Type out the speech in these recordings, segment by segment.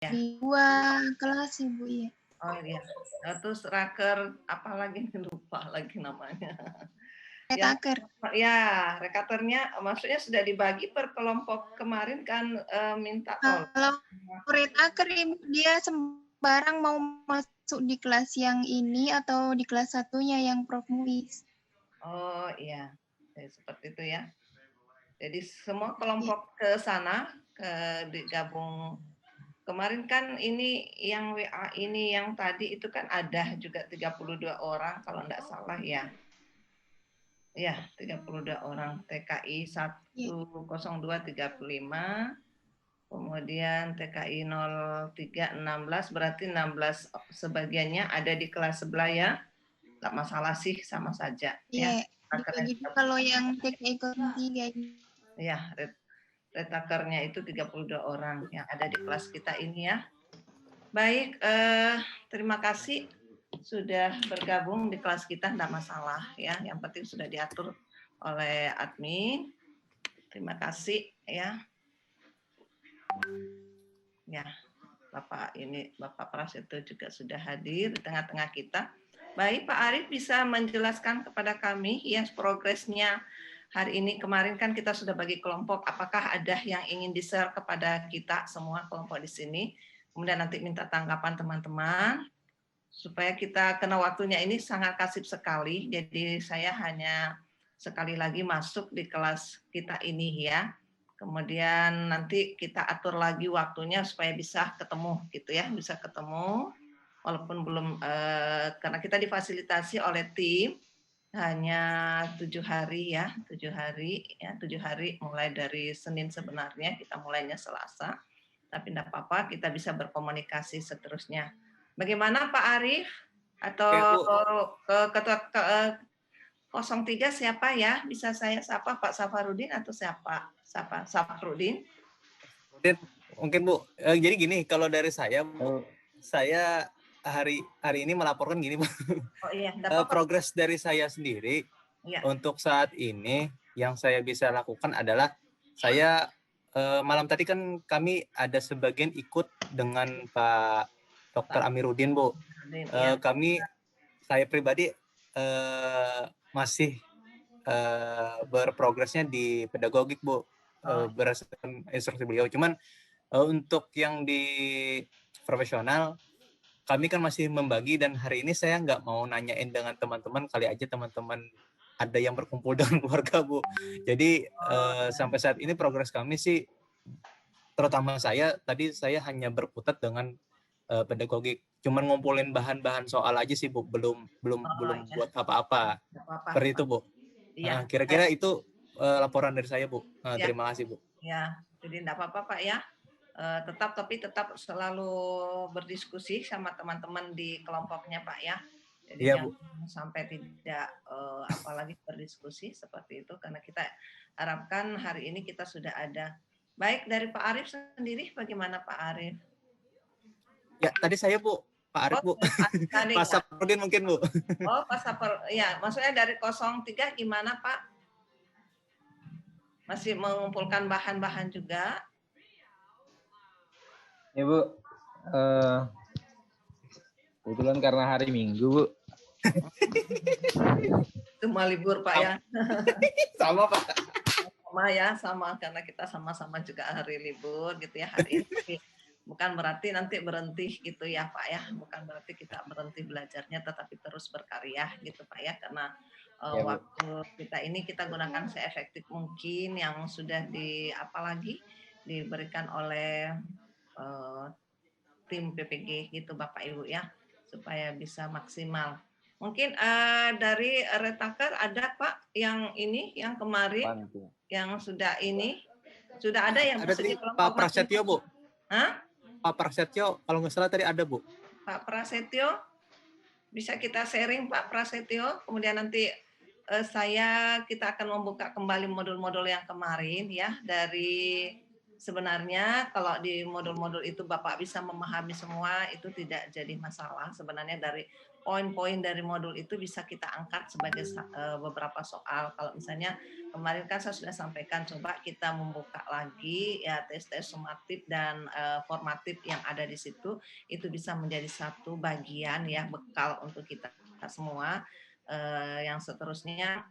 Ya. Di 2 kelas Ibu, ya. Oh iya. Terus raker apalagi lupa lagi namanya. Yang Retaker. ya, rekaternya maksudnya sudah dibagi per kelompok kemarin kan minta tolong. Kalau retaker Ibu, dia sembarang mau masuk di kelas yang ini atau di kelas satunya yang Prof Muis. Oh iya, seperti itu ya. Jadi semua kelompok ke sana digabung. Kemarin kan ini yang WA ini yang tadi itu kan ada juga 32 orang kalau enggak salah ya. Ya, 32 orang TKI 10235, kemudian TKI 0316 berarti 16 sebagiannya ada di kelas sebelah ya. Enggak masalah sih, sama saja ya. Iya, dibagi kalau yang TKI 03. Ya, retakernya itu 32 orang yang ada di kelas kita ini ya. Baik, terima kasih sudah bergabung di kelas kita, enggak masalah ya. Yang penting sudah diatur oleh admin. Terima kasih ya. Ya, Bapak Prasetyo juga sudah hadir di tengah-tengah kita. Baik, Pak Arief bisa menjelaskan kepada kami ya progresnya hari ini. Kemarin kan kita sudah bagi kelompok, apakah ada yang ingin di-share kepada kita semua kelompok di sini? Kemudian nanti minta tanggapan teman-teman supaya kita kena waktunya ini sangat kasib sekali. Jadi saya hanya sekali lagi masuk di kelas kita ini ya. Kemudian nanti kita atur lagi waktunya supaya bisa ketemu gitu ya, bisa ketemu walaupun belum karena kita difasilitasi oleh tim hanya 7 hari ya, 7 hari ya, 7 hari mulai dari Senin sebenarnya kita mulainya Selasa. Tapi tidak apa-apa, kita bisa berkomunikasi seterusnya. Bagaimana Pak Arief atau ketua 03 siapa ya? Bisa saya sapa Pak Safarudin atau siapa? Safarudin? Mungkin Bu. Jadi gini, kalau dari saya Bu, saya hari ini melaporkan gini Bu. Oh iya, progres dari saya sendiri ya. Untuk saat ini yang saya bisa lakukan adalah saya malam tadi kan kami ada sebagian ikut dengan Pak Dr. Amiruddin Bu. Saya pribadi masih berprogresnya di pedagogik Bu, berdasarkan instruksi beliau. Cuman untuk yang di profesional kami kan masih membagi, dan hari ini saya nggak mau nanyain dengan teman-teman, kali aja teman-teman ada yang berkumpul dengan keluarga Bu. Jadi sampai saat ini progres kami sih, terutama saya tadi saya hanya berkutat dengan pedagogik, cuman ngumpulin bahan-bahan soal aja sih Bu, belum buat apa-apa. Seperti itu Bu. Iya. Kira-kira itu laporan dari saya Bu. Terima kasih Bu. Ya, jadi enggak apa-apa Pak ya. Tetap selalu berdiskusi sama teman-teman di kelompoknya Pak ya. Jadi Iya, jangan Bu. sampai tidak apalagi berdiskusi seperti itu, karena kita harapkan hari ini kita sudah ada. Baik, dari Pak Arief sendiri bagaimana Pak Arief? Ya, tadi saya Bu, Pak Arief Bu. Pak Saparudin mungkin Bu. Oh, Pak Sapar, ya, maksudnya dari 03 gimana Pak? Masih mengumpulkan bahan-bahan juga? Ya Bu, kebetulan karena hari Minggu Bu. Cuma libur Pak ya. Sama Pak. Sama ya, sama karena kita sama-sama juga hari libur gitu ya hari ini. Bukan berarti nanti berhenti gitu ya Pak ya. Bukan berarti kita berhenti belajarnya, tetapi terus berkarya gitu Pak ya. Karena waktu kita ini kita gunakan seefektif mungkin yang sudah diberikan oleh tim PPG gitu Bapak Ibu ya, supaya bisa maksimal. Mungkin dari retaker ada Pak yang ini yang kemarin yang sudah ada yang ada tadi Pak Prasetyo Bu. Hah? Pak Prasetyo kalau nggak salah tadi ada Bu. Pak Prasetyo bisa kita sharing Pak Prasetyo, kemudian nanti kita akan membuka kembali modul-modul yang kemarin ya dari sebenarnya kalau di modul-modul itu Bapak bisa memahami semua, itu tidak jadi masalah. Sebenarnya dari poin-poin dari modul itu bisa kita angkat sebagai beberapa soal. Kalau misalnya kemarin kan saya sudah sampaikan, coba kita membuka lagi ya tes-tes sumatif dan formatif yang ada di situ, itu bisa menjadi satu bagian ya bekal untuk kita semua. Yang seterusnya,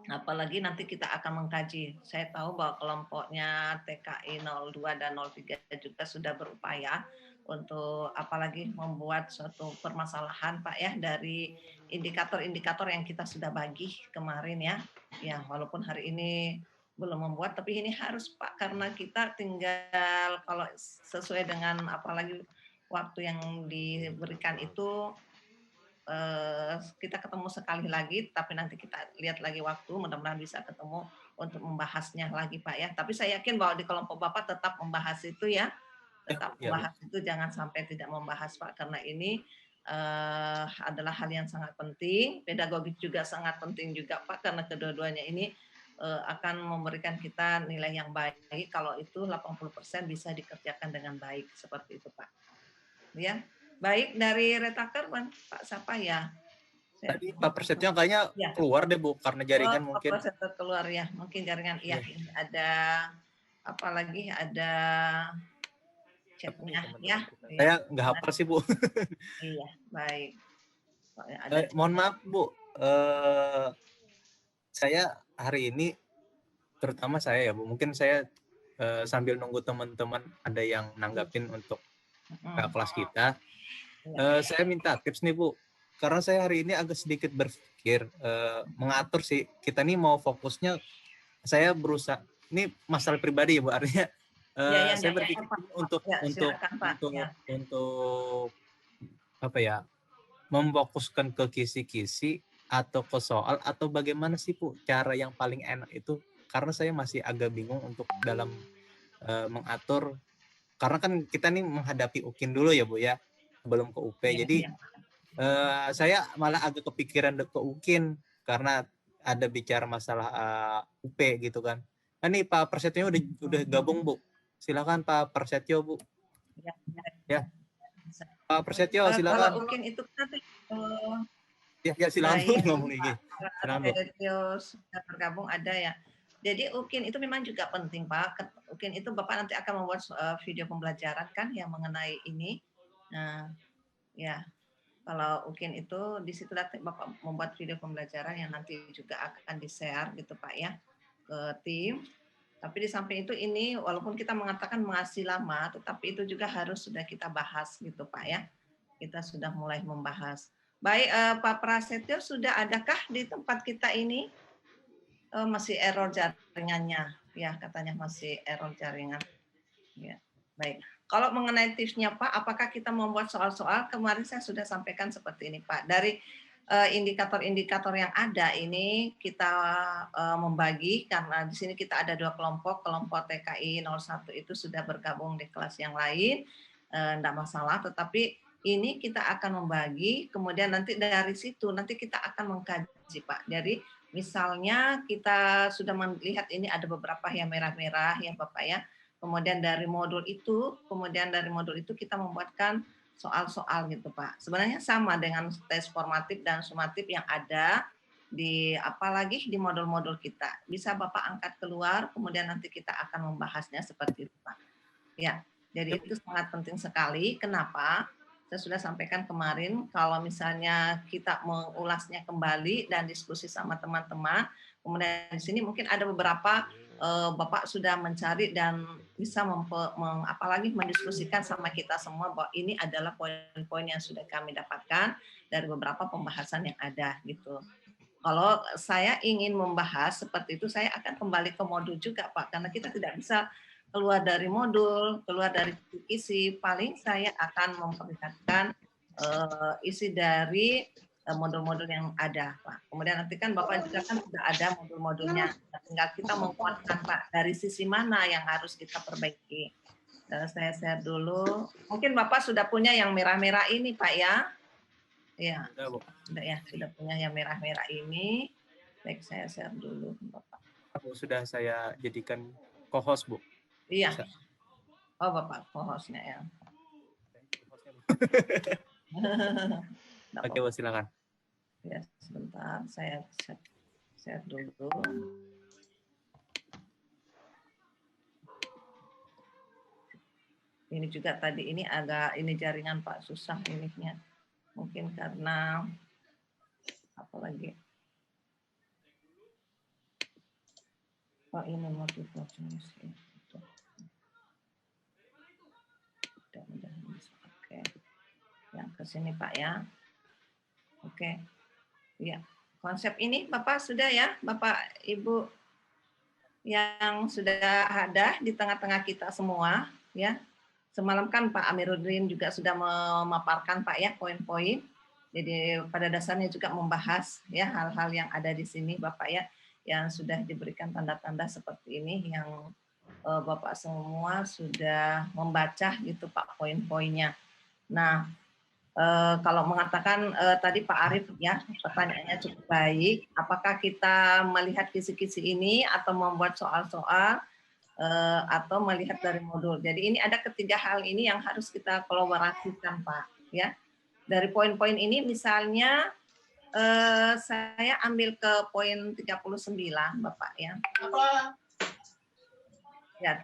apalagi nanti kita akan mengkaji. Saya tahu bahwa kelompoknya TKI 02 dan 03 juga sudah berupaya untuk apalagi membuat suatu permasalahan Pak ya dari indikator-indikator yang kita sudah bagi kemarin ya. Ya, walaupun hari ini belum membuat, tapi ini harus Pak, karena kita tinggal kalau sesuai dengan apalagi waktu yang diberikan itu kita ketemu sekali lagi, tapi nanti kita lihat lagi waktu, mudah-mudahan bisa ketemu untuk membahasnya lagi Pak ya. Tapi saya yakin bahwa di kelompok Bapak tetap membahas itu ya, tetap Ya, membahas itu, jangan sampai tidak membahas Pak, karena ini adalah hal yang sangat penting, pedagogik juga sangat penting juga Pak, karena kedua-duanya ini akan memberikan kita nilai yang baik kalau itu 80% bisa dikerjakan dengan baik, seperti itu Pak. Ya. Baik, dari retaker Pak siapa ya? Tadi Pak Prasetyo kayaknya Ya. keluar deh Bu, karena jaringan mungkin. Pak keluar ya, mungkin jaringan. Iya, ada apalagi ada chatnya ya. Saya nggak hafal sih Bu. Iya, baik. Mohon maaf Bu, saya hari ini terutama saya ya Bu, mungkin saya sambil nunggu teman-teman ada yang nanggapin untuk kelas kita. Saya minta tips nih Bu, karena saya hari ini agak sedikit berpikir mengatur sih, kita nih mau fokusnya, saya berusaha, ini masalah pribadi ya Bu, artinya saya berpikir untuk apa ya, memfokuskan ke kisi-kisi atau ke soal, atau bagaimana sih Bu cara yang paling enak itu, karena saya masih agak bingung untuk dalam mengatur, karena kan kita nih menghadapi UKIN dulu ya Bu ya, belum ke UP. Jadi saya malah agak kepikiran ke UKIN karena ada bicara masalah UP gitu kan. Nah, nih Pak Prasetyo udah gabung Bu. Silakan Pak Prasetyo Bu. Ya. Pak Prasetyo silakan. Kalau UKIN itu nanti ya silakan Bu ngomong lagi. Silakan Bu. Sudah bergabung ada ya. Jadi UKIN itu memang juga penting Pak. UKIN itu Bapak nanti akan membuat video pembelajaran kan yang mengenai ini. Nah, ya. Kalau UKIN itu di situ Bapak membuat video pembelajaran yang nanti juga akan di-share gitu Pak ya ke tim. Tapi di samping itu ini walaupun kita mengatakan masih lama, tetapi itu juga harus sudah kita bahas gitu Pak ya. Kita sudah mulai membahas. Baik Pak Prasetyo, sudah adakah di tempat kita ini? Masih error jaringannya, ya katanya masih error jaringan. Ya, baik. Kalau mengenai tipsnya Pak, apakah kita membuat soal-soal? Kemarin saya sudah sampaikan seperti ini Pak. Dari indikator-indikator yang ada ini kita membagi, karena di sini kita ada dua kelompok. Kelompok TKI 01 itu sudah bergabung di kelas yang lain, tidak masalah. Tetapi ini kita akan membagi, kemudian nanti dari situ nanti kita akan mengkaji Pak. Jadi misalnya kita sudah melihat ini ada beberapa yang merah-merah ya Bapak ya. Kemudian dari modul itu kita membuatkan soal-soal gitu Pak. Sebenarnya sama dengan tes formatif dan sumatif yang ada di apalagi di modul-modul kita. Bisa Bapak angkat keluar, kemudian nanti kita akan membahasnya seperti itu Pak. Ya, jadi itu sangat penting sekali. Kenapa? Saya sudah sampaikan kemarin, kalau misalnya kita mengulasnya kembali dan diskusi sama teman-teman, kemudian di sini mungkin ada beberapa Bapak sudah mencari dan bisa apalagi mendiskusikan sama kita semua bahwa ini adalah poin-poin yang sudah kami dapatkan dari beberapa pembahasan yang ada gitu. Kalau saya ingin membahas seperti itu, saya akan kembali ke modul juga Pak, karena kita tidak bisa keluar dari modul, keluar dari isi, paling saya akan memperlihatkan isi dari modul-modul yang ada, Pak. Kemudian nanti kan Bapak juga kan sudah ada modul-modulnya, tinggal kita menguatkan Pak dari sisi mana yang harus kita perbaiki. Saya share dulu. Mungkin Bapak sudah punya yang merah-merah ini, Pak ya? Ya, sudah punya yang merah-merah ini. Baik, saya share dulu, Bapak. Sudah saya jadikan co-host Bu. Iya. Bisa. Oh, Bapak co-hostnya ya. Nggak Oke, apa-apa. Bu, silakan. Ya, sebentar saya share dulu. Ini juga tadi ini agak ini jaringan Pak susah ininya. Mungkin karena apa lagi? Oh, ini motivasinya sih. Mudah-mudahan bisa. Oke. Yang ke sini Pak ya. Oke. Ya. Konsep ini Bapak sudah ya, Bapak Ibu yang sudah ada di tengah-tengah kita semua ya. Semalam kan Pak Amiruddin juga sudah memaparkan Pak ya poin-poin. Jadi pada dasarnya juga membahas ya hal-hal yang ada di sini Bapak ya, yang sudah diberikan tanda-tanda seperti ini yang Bapak semua sudah membaca gitu Pak poin-poinnya. Nah, kalau mengatakan tadi Pak Arief ya pertanyaannya cukup baik, apakah kita melihat kisi-kisi ini atau membuat soal-soal atau melihat dari modul. Jadi ini ada ketiga hal ini yang harus kita kolaborasikan Pak ya. Dari poin-poin ini misalnya saya ambil ke poin 39 Bapak ya. Ya,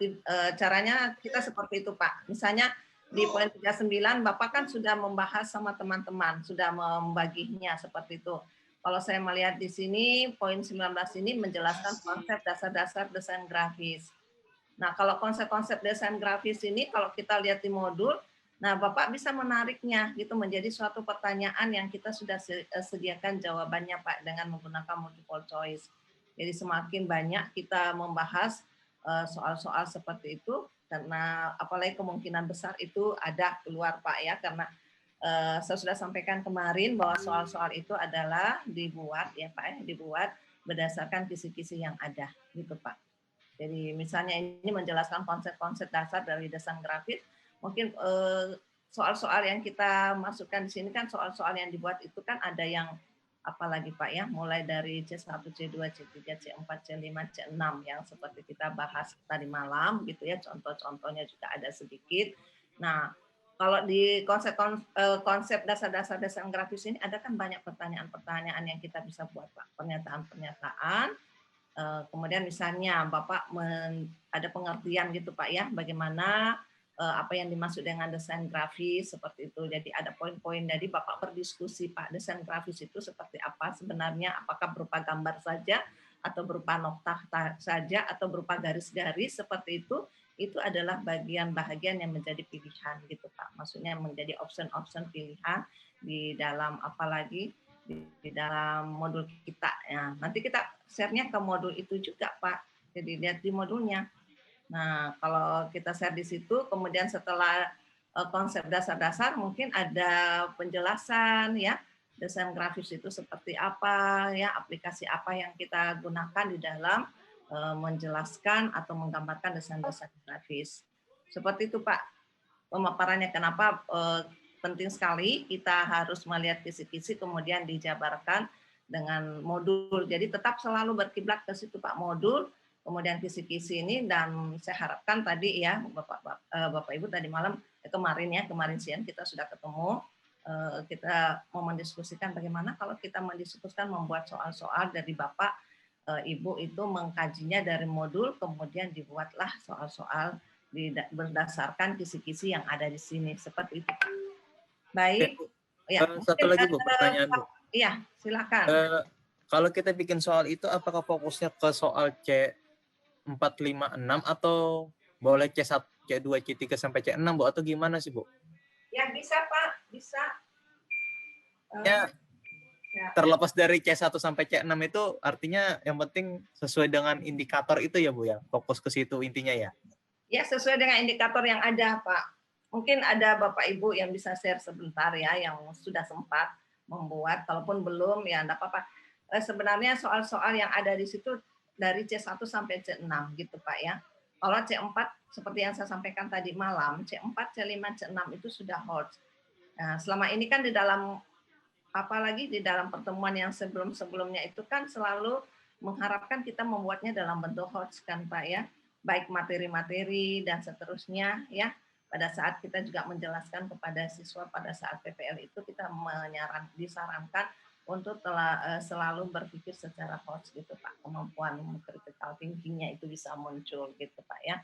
caranya kita seperti itu Pak. Misalnya di poin 39 Bapak kan sudah membahas sama teman-teman, sudah membaginya seperti itu. Kalau saya melihat di sini poin 19 ini menjelaskan konsep dasar-dasar desain grafis. Nah, kalau konsep-konsep desain grafis ini kalau kita lihat di modul, nah Bapak bisa menariknya gitu menjadi suatu pertanyaan yang kita sudah sediakan jawabannya Pak dengan menggunakan multiple choice. Jadi semakin banyak kita membahas soal-soal seperti itu karena apalagi kemungkinan besar itu ada keluar Pak ya karena saya sudah sampaikan kemarin bahwa soal-soal itu adalah dibuat ya Pak ya dibuat berdasarkan kisi-kisi yang ada gitu Pak. Jadi misalnya ini menjelaskan konsep-konsep dasar dari desain grafis, mungkin soal-soal yang kita masukkan di sini kan soal-soal yang dibuat itu kan ada yang apalagi Pak ya, mulai dari C1, C2, C3, C4, C5, C6 yang seperti kita bahas tadi malam gitu ya, contoh-contohnya juga ada sedikit. Nah, kalau di konsep dasar-dasar desain grafis ini ada kan banyak pertanyaan-pertanyaan yang kita bisa buat Pak, pernyataan-pernyataan. Kemudian misalnya Bapak ada pengertian gitu Pak ya, bagaimana apa yang dimaksud dengan desain grafis seperti itu. Jadi ada poin-poin dari Bapak berdiskusi Pak, desain grafis itu seperti apa sebenarnya, apakah berupa gambar saja atau berupa noktah saja atau berupa garis-garis seperti itu adalah bagian-bagian yang menjadi pilihan gitu Pak. Maksudnya menjadi option-option pilihan di dalam apalagi di dalam modul kita ya. Nanti kita share-nya ke modul itu juga Pak. Jadi lihat di modulnya. Nah, kalau kita share di situ, kemudian setelah konsep dasar-dasar mungkin ada penjelasan ya, desain grafis itu seperti apa ya, aplikasi apa yang kita gunakan di dalam menjelaskan atau menggambarkan desain-desain grafis. Seperti itu Pak pemaparannya kenapa penting sekali kita harus melihat kisi-kisi kemudian dijabarkan dengan modul. Jadi tetap selalu berkiblat ke situ Pak modul, kemudian kisi-kisi ini dan saya harapkan tadi ya Bapak Ibu tadi malam kemarin siang kita sudah ketemu kita mau mendiskusikan bagaimana kalau kita mendiskusikan membuat soal-soal dari Bapak Ibu itu mengkajinya dari modul kemudian dibuatlah soal-soal berdasarkan kisi-kisi yang ada di sini seperti itu. Baik. Ya, Ya, satu lagi Bu, pertanyaan Bu. Iya, silakan. Kalau kita bikin soal itu apakah fokusnya ke soal C4, 5, 6 atau boleh C1, C2, C3 sampai C6 Bu atau gimana sih Bu? Ya bisa Pak, bisa. Ya, terlepas dari C1 sampai C6 itu artinya yang penting sesuai dengan indikator itu ya Bu ya, fokus ke situ intinya ya. Ya sesuai dengan indikator yang ada Pak. Mungkin ada Bapak Ibu yang bisa share sebentar ya yang sudah sempat membuat, kalaupun belum ya enggak apa-apa. Sebenarnya soal-soal yang ada di situ dari C1 sampai C6 gitu Pak ya. Kalau C4 seperti yang saya sampaikan tadi malam, C4, C5, C6 itu sudah hot. Nah, selama ini kan di dalam apalagi di dalam pertemuan yang sebelum-sebelumnya itu kan selalu mengharapkan kita membuatnya dalam bentuk hot kan Pak ya. baik materi-materi dan seterusnya ya. Pada saat kita juga menjelaskan kepada siswa pada saat PPL itu kita disarankan untuk selalu berpikir secara host gitu Pak. Kemampuan critical thinking-nya itu bisa muncul gitu Pak ya.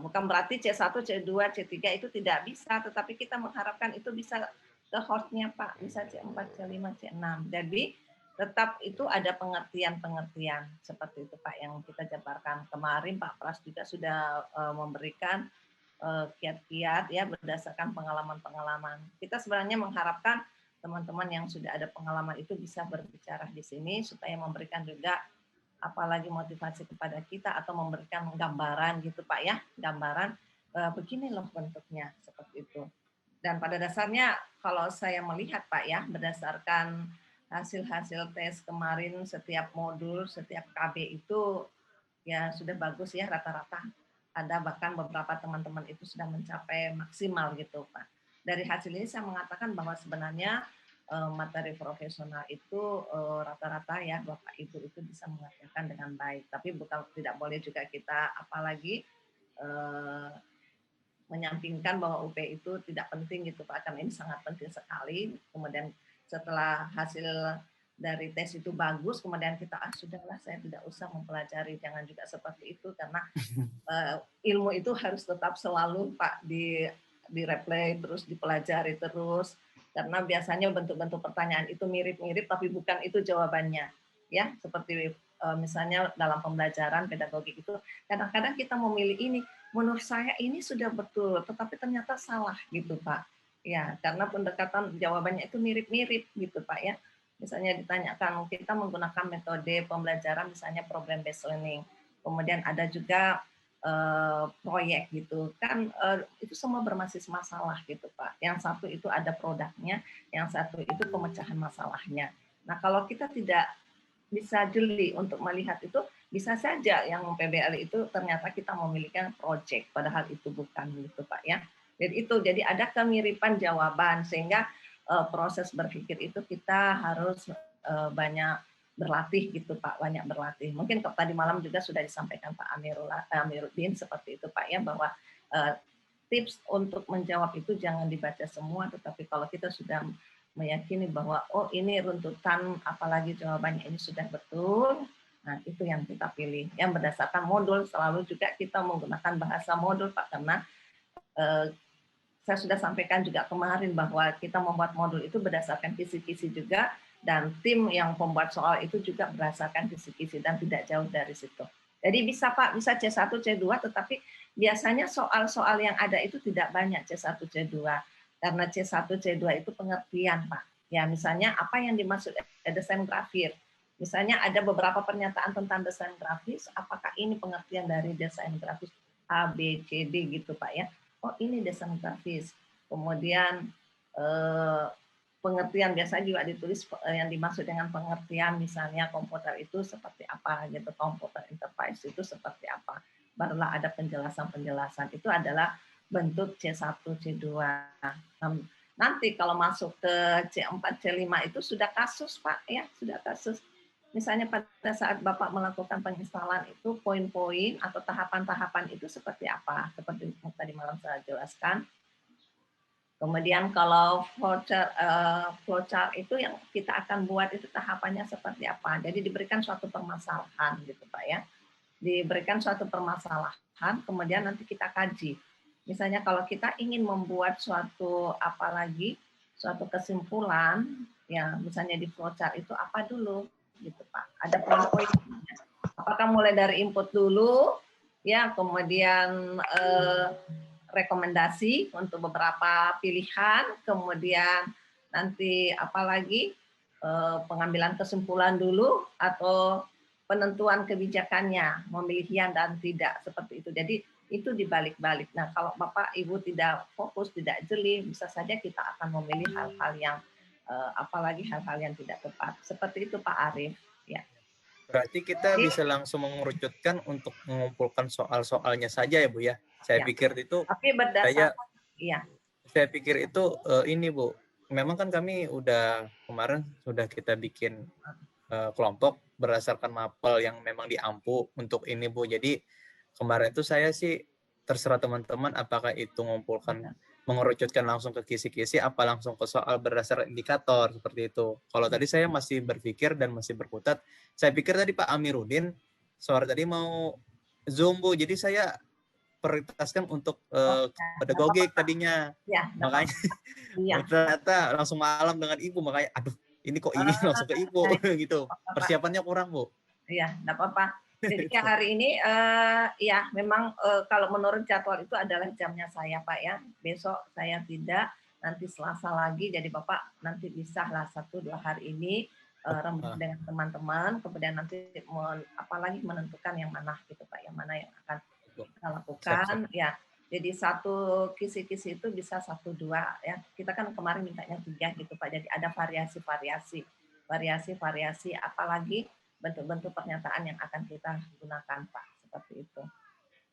Bukan berarti C1, C2, C3 itu tidak bisa, tetapi kita mengharapkan itu bisa ke host-nya Pak, bisa C4, C5, C6. Jadi tetap itu ada pengertian-pengertian seperti itu Pak yang kita jabarkan. Kemarin Pak Pras juga sudah memberikan kiat-kiat ya berdasarkan pengalaman-pengalaman. Kita sebenarnya mengharapkan teman-teman yang sudah ada pengalaman itu bisa berbicara di sini supaya memberikan juga apalagi motivasi kepada kita atau memberikan gambaran gitu Pak ya, gambaran begini loh bentuknya seperti itu. Dan pada dasarnya kalau saya melihat Pak ya, berdasarkan hasil-hasil tes kemarin setiap modul, setiap KB itu ya sudah bagus ya rata-rata. Ada bahkan beberapa teman-teman itu sudah mencapai maksimal gitu Pak. Dari hasil ini saya mengatakan bahwa sebenarnya materi profesional itu rata-rata ya Bapak Ibu itu bisa mengerjakan dengan baik. Tapi bukan tidak boleh juga kita apalagi menyampingkan bahwa UP itu tidak penting gitu Pak, karena ini sangat penting sekali. Kemudian setelah hasil dari tes itu bagus, kemudian kita sudahlah saya tidak usah mempelajari, jangan juga seperti itu karena ilmu itu harus tetap selalu Pak di replay terus dipelajari terus karena biasanya bentuk-bentuk pertanyaan itu mirip-mirip tapi bukan itu jawabannya ya seperti misalnya dalam pembelajaran pedagogik itu kadang-kadang kita memilih ini menurut saya ini sudah betul tetapi ternyata salah gitu Pak ya karena pendekatan jawabannya itu mirip-mirip gitu Pak ya misalnya ditanyakan kita menggunakan metode pembelajaran misalnya problem based learning kemudian ada juga proyek gitu kan itu semua berbasis masalah gitu Pak. Yang satu itu ada produknya, yang satu itu pemecahan masalahnya. Nah kalau kita tidak bisa jeli untuk melihat itu, bisa saja yang PBL itu ternyata kita memiliki proyek, padahal itu bukan gitu Pak ya. Jadi ada kemiripan jawaban sehingga proses berpikir itu kita harus banyak berlatih gitu Pak, banyak berlatih. Mungkin tadi malam juga sudah disampaikan Pak Amiruddin seperti itu Pak ya, bahwa tips untuk menjawab itu jangan dibaca semua, tetapi kalau kita sudah meyakini bahwa oh ini runtutan, apalagi jawabannya ini sudah betul, nah itu yang kita pilih. Yang berdasarkan modul, selalu juga kita menggunakan bahasa modul Pak, karena saya sudah sampaikan juga kemarin bahwa kita membuat modul itu berdasarkan kisi-kisi juga, dan tim yang pembuat soal itu juga berdasarkan kisi-kisi dan tidak jauh dari situ. Jadi bisa Pak, bisa C1, C2, tetapi biasanya soal-soal yang ada itu tidak banyak C1, C2. Karena C1, C2 itu pengertian Pak. Ya misalnya apa yang dimaksud desain grafis. Misalnya ada beberapa pernyataan tentang desain grafis, apakah ini pengertian dari desain grafis A, B, C, D gitu Pak ya. Oh ini desain grafis. Kemudian pengertian biasa juga ditulis yang dimaksud dengan pengertian misalnya komputer itu seperti apa gitu, komputer interface itu seperti apa, barulah ada penjelasan-penjelasan. Itu adalah bentuk C1, C2. Nanti kalau masuk ke C4, C5 itu sudah kasus Pak ya, sudah kasus. Misalnya pada saat Bapak melakukan penginstalan itu poin-poin atau tahapan-tahapan itu seperti apa, seperti yang tadi malam saya jelaskan. Kemudian kalau flowchart itu yang kita akan buat itu tahapannya seperti apa. Jadi diberikan suatu permasalahan gitu Pak ya. Diberikan suatu permasalahan, kemudian nanti kita kaji. Misalnya kalau kita ingin membuat suatu suatu kesimpulan, ya misalnya di flowchart itu apa dulu gitu Pak. Ada poin-poinnya. Apakah mulai dari input dulu, ya kemudian rekomendasi untuk beberapa pilihan, kemudian nanti apalagi pengambilan kesimpulan dulu atau penentuan kebijakannya, memilih yang dan tidak seperti itu. Jadi itu dibalik-balik. Nah kalau Bapak Ibu tidak fokus, tidak jeli, bisa saja kita akan memilih hal-hal yang apalagi hal-hal yang tidak tepat. Seperti itu Pak Arief. Ya. Berarti kita bisa langsung mengerucutkan untuk mengumpulkan soal-soalnya saja ya Bu ya. Saya pikir itu tapi berdasarkan saya pikir itu ini Bu. Memang kan kami kemarin sudah kita bikin kelompok berdasarkan mapel yang memang diampu untuk ini Bu. Jadi kemarin tuh saya sih terserah teman-teman apakah itu mengerucutkan langsung ke kisi-kisi apa langsung ke soal berdasar indikator seperti itu. Kalau tadi saya masih berpikir dan masih berkutat, saya pikir tadi Pak Amiruddin sore tadi mau Zoom Bu, jadi saya prioritaskan untuk pedagogik tadinya. Ya, Makanya ternyata langsung malam dengan Ibu, makanya aduh ini kok ini langsung ke Ibu gitu. Persiapannya kurang Bu. Iya, enggak apa-apa. Jadi yang hari ini ya memang kalau menurut jadwal itu adalah jamnya saya Pak ya. Besok saya tidak, nanti Selasa lagi. Jadi Bapak nanti bisa lah 1-2 hari ini rembuk dengan teman-teman. Kemudian nanti apalagi menentukan yang mana gitu Pak, yang mana yang akan kita lakukan. Siap. Ya. Jadi satu kisi-kisi itu bisa 1-2 ya. Kita kan kemarin mintanya 3 gitu Pak. Jadi ada variasi-variasi apalagi bentuk-bentuk pernyataan yang akan kita gunakan, Pak. Seperti itu.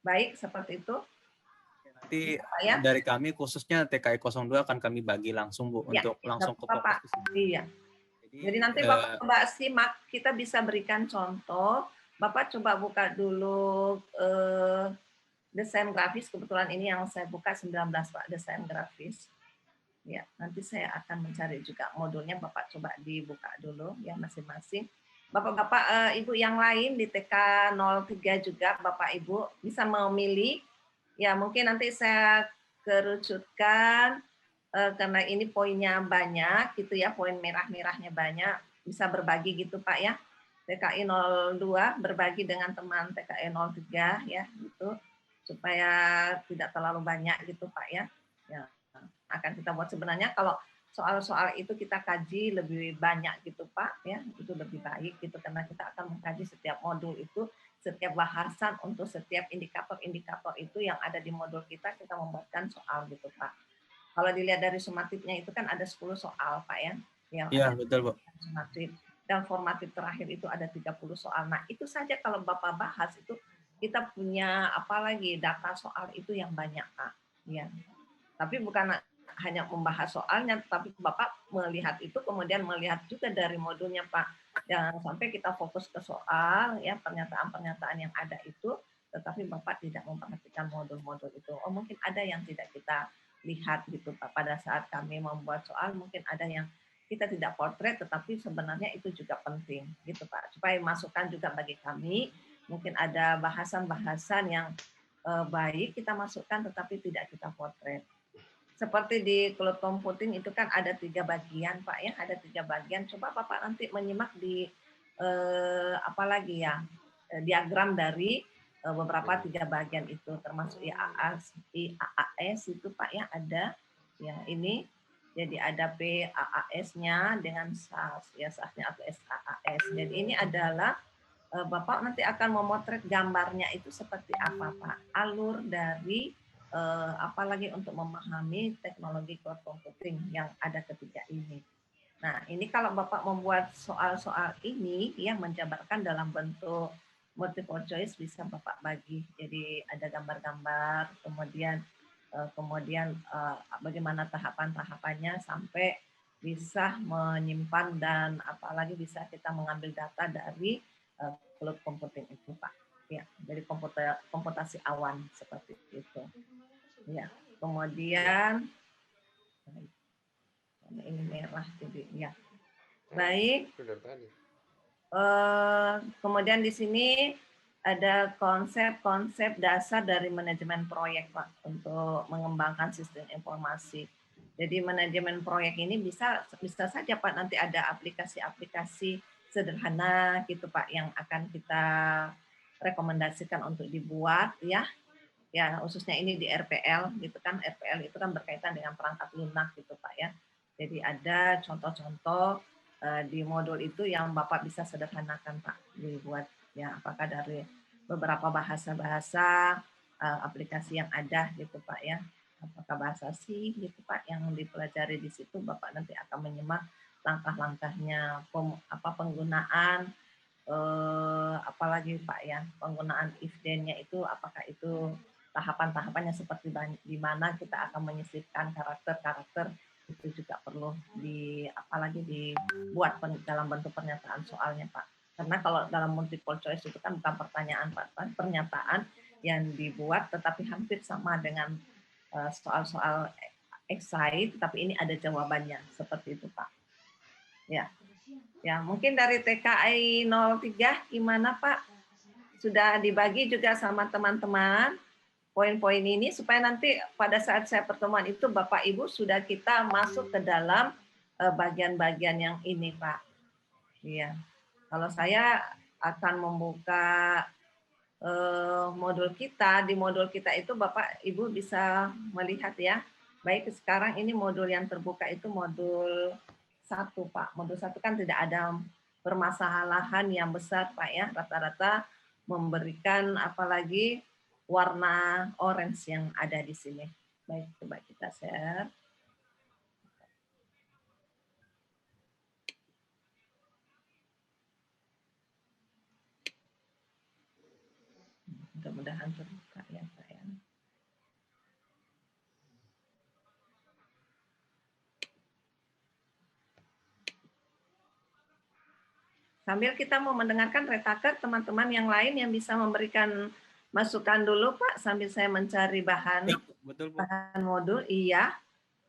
Baik, seperti itu. Nanti ya? Dari kami khususnya TKI 02 akan kami bagi langsung, Bu, ya, untuk langsung ke fokus. Iya. Jadi nanti Bapak coba simak, kita bisa berikan contoh. Bapak coba buka dulu desain grafis, kebetulan ini yang saya buka 19, Pak, desain grafis. Ya, nanti saya akan mencari juga modulnya, Bapak coba dibuka dulu ya masing-masing. Bapak-bapak, Ibu yang lain di TK 03 juga, Bapak Ibu bisa memilih. Ya, mungkin nanti saya kerucutkan karena ini poinnya banyak gitu ya, poin merah-merahnya banyak, bisa berbagi gitu Pak ya. TKI 02 berbagi dengan teman TKI 03 ya gitu, supaya tidak terlalu banyak gitu Pak ya. Ya, akan kita buat sebenarnya kalau soal-soal itu kita kaji lebih banyak gitu Pak ya, itu lebih baik gitu karena kita akan mengkaji setiap modul itu, setiap bahasan untuk setiap indikator-indikator itu yang ada di modul kita membuatkan soal gitu Pak. Kalau dilihat dari sumatifnya itu kan ada 10 soal Pak ya. Iya, betul Bu. Sumatif dan formatif terakhir itu ada 30 soal. Nah, itu saja kalau Bapak bahas itu kita punya apalagi data soal itu yang banyak Pak. Ya. Tapi bukan hanya membahas soalnya, tapi Bapak melihat itu kemudian melihat juga dari modulnya Pak. Jangan sampai kita fokus ke soal ya pernyataan-pernyataan yang ada itu, tetapi Bapak tidak memperhatikan modul-modul itu. Oh mungkin ada yang tidak kita lihat gitu Pak pada saat kami membuat soal, mungkin ada yang kita tidak potret, tetapi sebenarnya itu juga penting gitu Pak. Supaya masukan juga bagi kami, mungkin ada bahasan-bahasan yang baik kita masukkan, tetapi tidak kita potret. Seperti di cloud computing itu kan ada 3 bagian Pak ya, ada 3 bagian. Coba Bapak nanti menyimak di apalagi ya diagram dari beberapa 3 bagian itu, termasuk IAAS itu Pak ya ada ya ini. Jadi ada PAAS-nya dengan SAS ya SAS-nya atau SAAS. Jadi ini adalah Bapak nanti akan memotret gambarnya itu seperti apa Pak, alur dari apalagi untuk memahami teknologi cloud computing yang ada ketiga ini. Nah, ini kalau Bapak membuat soal-soal ini ya menjabarkan dalam bentuk multiple choice bisa Bapak bagi. Jadi ada gambar-gambar, kemudian bagaimana tahapan-tahapannya sampai bisa menyimpan dan apalagi bisa kita mengambil data dari cloud computing itu Pak. Ya, dari komputasi awan seperti itu. Ya, kemudian ini merah jadi ya. Baik. Kemudian di sini ada konsep-konsep dasar dari manajemen proyek Pak untuk mengembangkan sistem informasi. Jadi manajemen proyek ini bisa saja Pak nanti ada aplikasi-aplikasi sederhana gitu Pak yang akan kita rekomendasikan untuk dibuat ya. Ya khususnya ini di RPL gitu kan, RPL itu kan berkaitan dengan perangkat lunak gitu Pak ya. Jadi ada contoh-contoh di modul itu yang Bapak bisa sederhanakan Pak dibuat ya, apakah dari beberapa bahasa-bahasa aplikasi yang ada gitu Pak ya, apakah bahasa C gitu Pak yang dipelajari di situ, Bapak nanti akan menyimak langkah-langkahnya penggunaan apalagi Pak ya, penggunaan if then-nya itu apakah itu tahapan-tahapannya seperti di mana kita akan menyisipkan karakter-karakter itu juga perlu apalagi dibuat dalam bentuk pernyataan soalnya Pak. Karena kalau dalam multiple choice itu kan bukan pertanyaan Pak, pernyataan yang dibuat, tetapi hampir sama dengan soal-soal esai, tetapi ini ada jawabannya seperti itu Pak. Ya, ya mungkin dari TKI 03 gimana Pak? Sudah dibagi juga sama teman-teman poin-poin ini supaya nanti pada saat saya pertemuan itu Bapak Ibu sudah kita masuk ke dalam bagian-bagian yang ini Pak. Iya. Kalau saya akan membuka modul kita, di modul kita itu Bapak Ibu bisa melihat ya. Baik sekarang ini modul yang terbuka itu modul 1 Pak. Modul 1 kan tidak ada permasalahan yang besar Pak ya. Rata-rata memberikan apalagi warna orange yang ada di sini. Baik, coba kita share. Mudah-mudahan terbuka ya Pak ya. Sambil kita mau mendengarkan retaker, teman-teman yang lain yang bisa memberikan masukan dulu Pak, sambil saya mencari bahan, Ya, betul, Bu. bahan modul. Iya,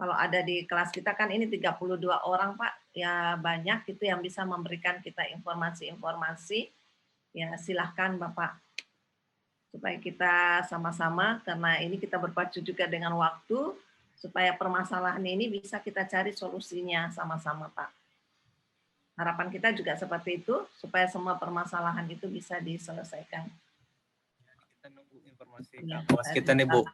kalau ada di kelas kita kan ini 32 orang Pak, ya banyak itu yang bisa memberikan kita informasi-informasi. Ya silahkan Bapak, supaya kita sama-sama, karena ini kita berpacu juga dengan waktu, supaya permasalahan ini bisa kita cari solusinya sama-sama Pak. Harapan kita juga seperti itu, supaya semua permasalahan itu bisa diselesaikan. Kita nunggu informasi Ya, kelas kita nih, Bu.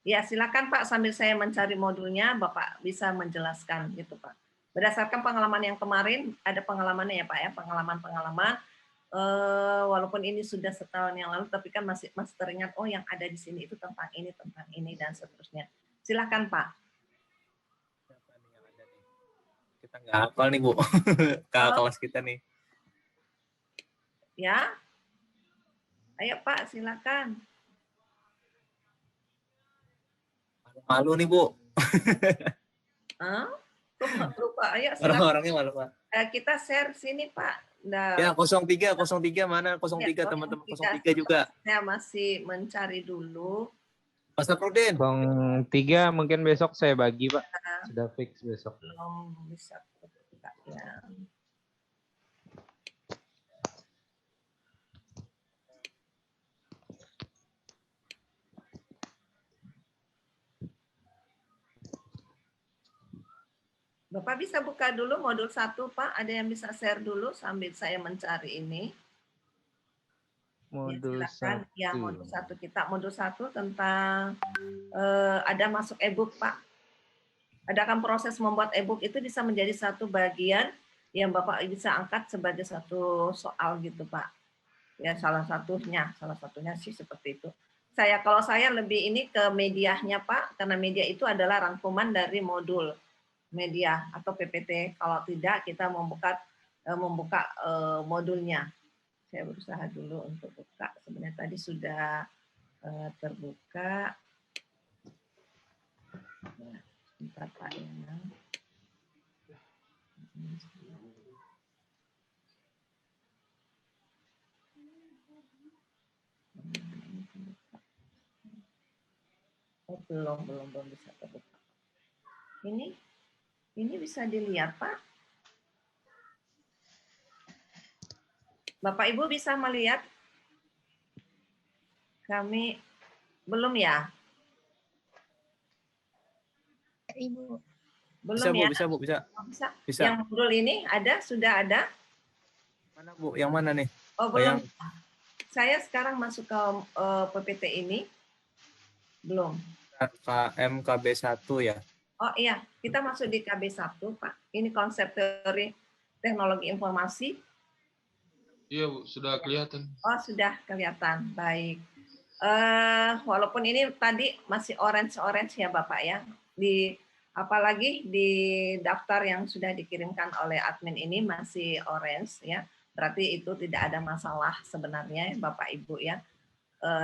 Ya, silakan Pak, sambil saya mencari modulnya, Bapak bisa menjelaskan gitu Pak. Berdasarkan pengalaman yang kemarin, ada pengalamannya ya Pak ya, pengalaman-pengalaman, walaupun ini sudah setahun yang lalu, tapi kan masih teringat, oh yang ada di sini itu tentang ini, dan seterusnya. Silakan Pak. Kita nggak hafal nih, Bu. Kelas kita nih. Ya. Ayo Pak, silakan. Malu nih, Bu. Lupa. Ayo silakan. Orang-orangnya malu, Pak. Kita share sini, Pak. Nah, ya, 03 mana? 03 teman-teman 03 juga. Saya masih mencari dulu. Mas Saprudin. 03 mungkin besok saya bagi, Pak. Sudah fix besok. Belum bisa buka ya. Bapak bisa buka dulu modul 1, Pak. Ada yang bisa share dulu sambil saya mencari ini. Modul ya, silakan. 1. Ya, modul 1 kita. Modul 1 tentang ada masuk e-book, Pak. Adakan proses membuat e-book itu bisa menjadi satu bagian yang Bapak bisa angkat sebagai satu soal gitu, Pak. Ya, salah satunya sih seperti itu. Kalau saya lebih ini ke medianya, Pak, karena media itu adalah rangkuman dari modul media atau PPT. Kalau tidak, kita membuka modulnya. Saya berusaha dulu untuk buka. Sebenarnya tadi sudah terbuka. Ya, sebentar Pak ya. Oh, belum bisa terbuka. Ini bisa dilihat, Pak. Bapak Ibu bisa melihat? Kami belum ya? Ibu. Belum ya? Bisa, Bu. Bisa. Yang modul ini sudah ada? Mana, Bu? Yang mana nih? Oh, belum. Saya sekarang masuk ke PPT ini. Belum. KM KB1 ya? Oh iya, kita masuk di KB1, Pak. Ini konsep teori teknologi informasi. Iya, Bu, sudah kelihatan. Oh, sudah kelihatan. Baik. Walaupun ini tadi masih orange ya, Bapak ya. Apalagi di daftar yang sudah dikirimkan oleh admin ini masih orange ya. Berarti itu tidak ada masalah sebenarnya, Bapak Ibu ya.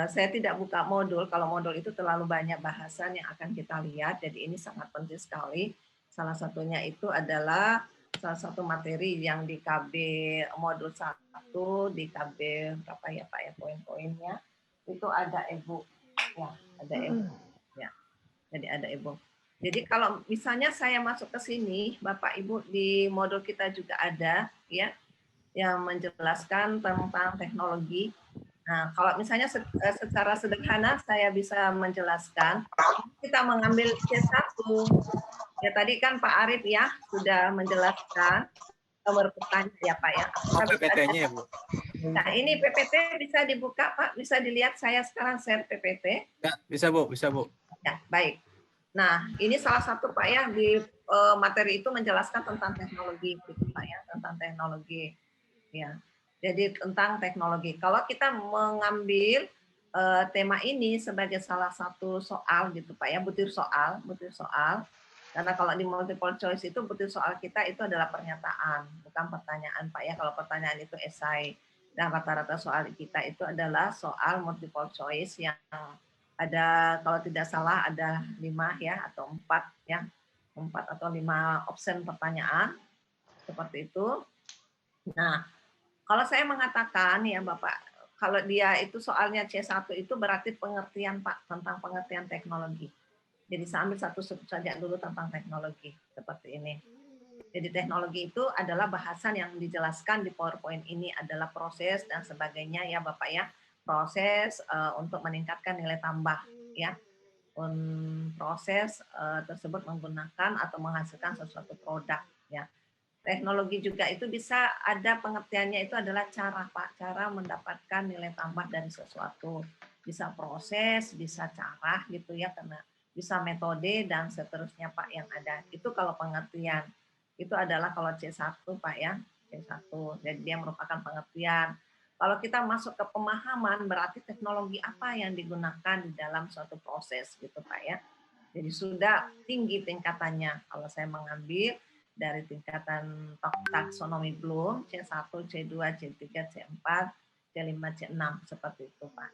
Saya tidak buka modul, kalau modul itu terlalu banyak bahasan yang akan kita lihat, jadi ini sangat penting sekali. Salah satunya itu adalah salah satu materi yang di KB modul 1, di KB berapa ya Pak ya poin-poinnya. Itu ada e-book. Ya, ada e-book. Ya. Jadi ada e-book. Jadi kalau misalnya saya masuk ke sini, Bapak Ibu di modul kita juga ada ya yang menjelaskan tentang teknologi. Nah, kalau misalnya secara sederhana saya bisa menjelaskan, kita mengambil C1. Ya tadi kan Pak Arif ya sudah menjelaskan, bertanya ya Pak ya. PPT-nya ya Bu. Nah ini PPT bisa dibuka Pak, bisa dilihat saya sekarang share PPT. Ya, bisa Bu, bisa Bu. Ya baik. Nah ini salah satu Pak ya di materi itu menjelaskan tentang teknologi, gitu Pak ya, tentang teknologi. Ya, jadi tentang teknologi. Kalau kita mengambil tema ini sebagai salah satu soal gitu Pak ya, butir soal. Karena kalau di multiple choice itu butir soal kita itu adalah pernyataan, bukan pertanyaan Pak ya. Kalau pertanyaan itu esai. Dan rata-rata soal kita itu adalah soal multiple choice yang ada kalau tidak salah ada 5 ya atau 4 ya. 4 atau 5 option pertanyaan seperti itu. Nah, kalau saya mengatakan ya Bapak, kalau dia itu soalnya C1 itu berarti pengertian Pak, tentang pengertian teknologi. Jadi saya ambil satu saja dulu tentang teknologi, seperti ini. Jadi teknologi itu adalah bahasan yang dijelaskan di PowerPoint ini adalah proses dan sebagainya ya Bapak ya. Proses untuk meningkatkan nilai tambah ya. Proses tersebut menggunakan atau menghasilkan sesuatu produk ya. Teknologi juga itu bisa ada pengertiannya itu adalah cara Pak, cara mendapatkan nilai tambah dari sesuatu. Bisa proses, bisa cara gitu ya, karena bisa metode dan seterusnya Pak yang ada. Itu kalau pengertian. Itu adalah kalau C1 Pak ya, C1. Jadi dia merupakan pengertian. Kalau kita masuk ke pemahaman berarti teknologi apa yang digunakan di dalam suatu proses gitu Pak ya. Jadi sudah tinggi tingkatannya kalau saya mengambil dari tingkatan taksonomi Bloom, C1, C2, C3, C4, C5, C6, seperti itu Pak.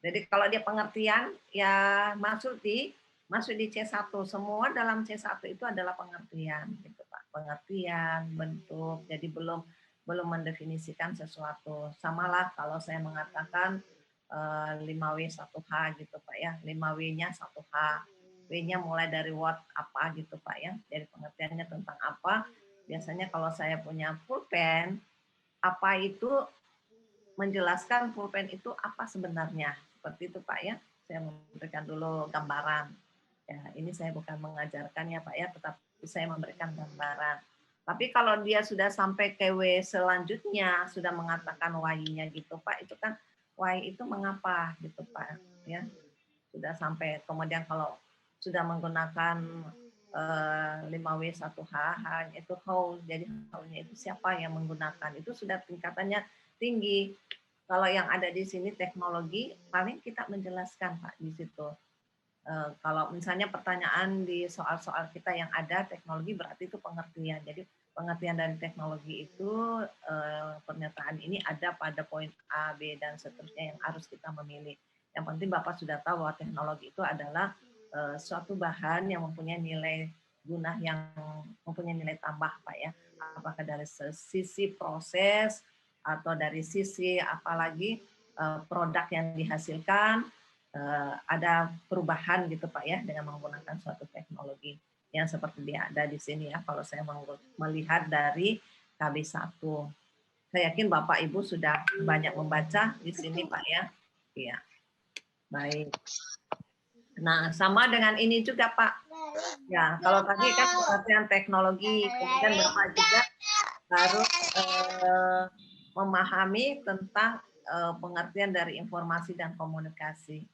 Jadi kalau dia pengertian, ya masuk di C1. Semua dalam C1 itu adalah pengertian, gitu Pak. Pengertian, bentuk, jadi belum mendefinisikan sesuatu. Samalah kalau saya mengatakan 5W 1H gitu Pak ya, 5W-nya 1H. W-nya mulai dari what apa gitu Pak ya. Jadi pengertiannya tentang apa. Biasanya kalau saya punya pulpen, apa itu menjelaskan pulpen itu apa sebenarnya. Seperti itu Pak ya. Saya memberikan dulu gambaran. Ya, ini saya bukan mengajarkan ya Pak ya, tetapi saya memberikan gambaran. Tapi kalau dia sudah sampai ke W selanjutnya, sudah mengatakan why-nya gitu Pak, itu kan why itu mengapa gitu Pak ya. Sudah sampai kemudian kalau sudah menggunakan 5W 1H, itu how, jadi how-nya itu siapa yang menggunakan, itu sudah tingkatannya tinggi. Kalau yang ada di sini teknologi, paling kita menjelaskan Pak di situ. Kalau misalnya pertanyaan di soal-soal kita yang ada teknologi berarti itu pengertian. Jadi pengertian dari teknologi itu pernyataan ini ada pada poin A, B, dan seterusnya yang harus kita memilih. Yang penting Bapak sudah tahu bahwa teknologi itu adalah suatu bahan yang mempunyai nilai guna yang mempunyai nilai tambah Pak ya. Apakah dari sisi proses atau dari sisi apalagi produk yang dihasilkan, ada perubahan gitu Pak ya dengan menggunakan suatu teknologi yang seperti dia ada di sini ya kalau saya melihat dari KB1. Saya yakin Bapak Ibu sudah banyak membaca di sini Pak ya. Iya. Baik. Nah, sama dengan ini juga Pak. Ya, kalau tadi kan pengertian teknologi, kemudian Bapak juga harus memahami tentang pengertian dari informasi dan komunikasi.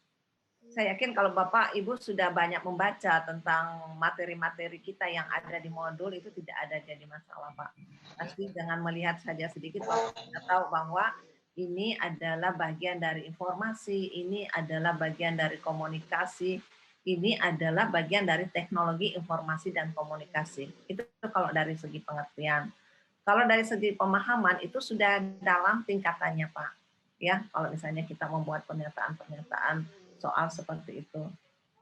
Saya yakin kalau Bapak Ibu sudah banyak membaca tentang materi-materi kita yang ada di modul itu tidak ada jadi masalah Pak. Pasti dengan melihat saja sedikit Bapak sudah tahu bahwa ini adalah bagian dari informasi, ini adalah bagian dari komunikasi, ini adalah bagian dari teknologi informasi dan komunikasi. Itu kalau dari segi pengertian. Kalau dari segi pemahaman itu sudah dalam tingkatannya Pak. Ya, kalau misalnya kita membuat pernyataan-pernyataan soal seperti itu.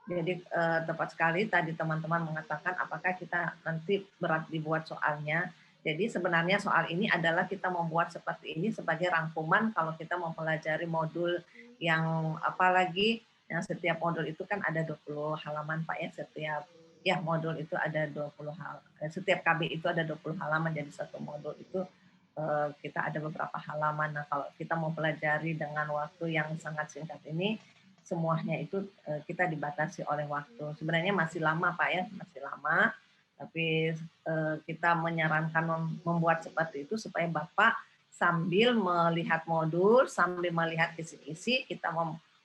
Jadi tepat sekali tadi teman-teman mengatakan apakah kita nanti berat dibuat soalnya. Jadi sebenarnya soal ini adalah kita membuat seperti ini sebagai rangkuman kalau kita mempelajari modul yang apalagi yang setiap modul itu kan ada 20 halaman Pak ya, setiap ya modul itu ada 20 setiap KB itu ada 20 halaman, jadi satu modul itu kita ada beberapa halaman. Nah, kalau kita mau pelajari dengan waktu yang sangat singkat ini, semuanya itu kita dibatasi oleh waktu. Sebenarnya masih lama Pak ya, masih lama, tapi kita menyarankan membuat seperti itu supaya Bapak sambil melihat modul, sambil melihat kisi-kisi, kita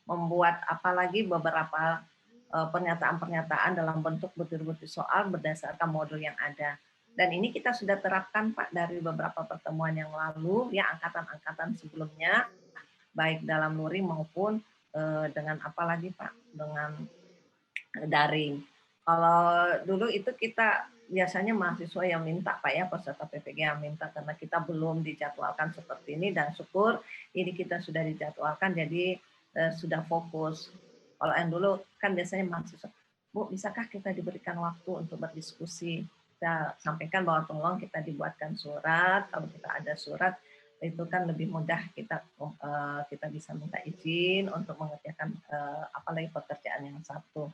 membuat apalagi beberapa pernyataan-pernyataan dalam bentuk butir-butir soal berdasarkan modul yang ada. Dan ini kita sudah terapkan Pak dari beberapa pertemuan yang lalu, ya angkatan-angkatan sebelumnya, baik dalam luring maupun dengan apalagi Pak, dengan daring. Kalau dulu itu kita biasanya mahasiswa yang minta Pak ya, peserta PPG yang minta, karena kita belum dijadwalkan seperti ini, dan syukur ini kita sudah dijadwalkan, jadi sudah fokus. Kalau yang dulu kan biasanya mahasiswa, Bu, bisakah kita diberikan waktu untuk berdiskusi? Kita sampaikan bahwa tolong kita dibuatkan surat, kalau kita ada surat, itu kan lebih mudah kita bisa minta izin untuk mengerjakan apalagi pekerjaan yang satu.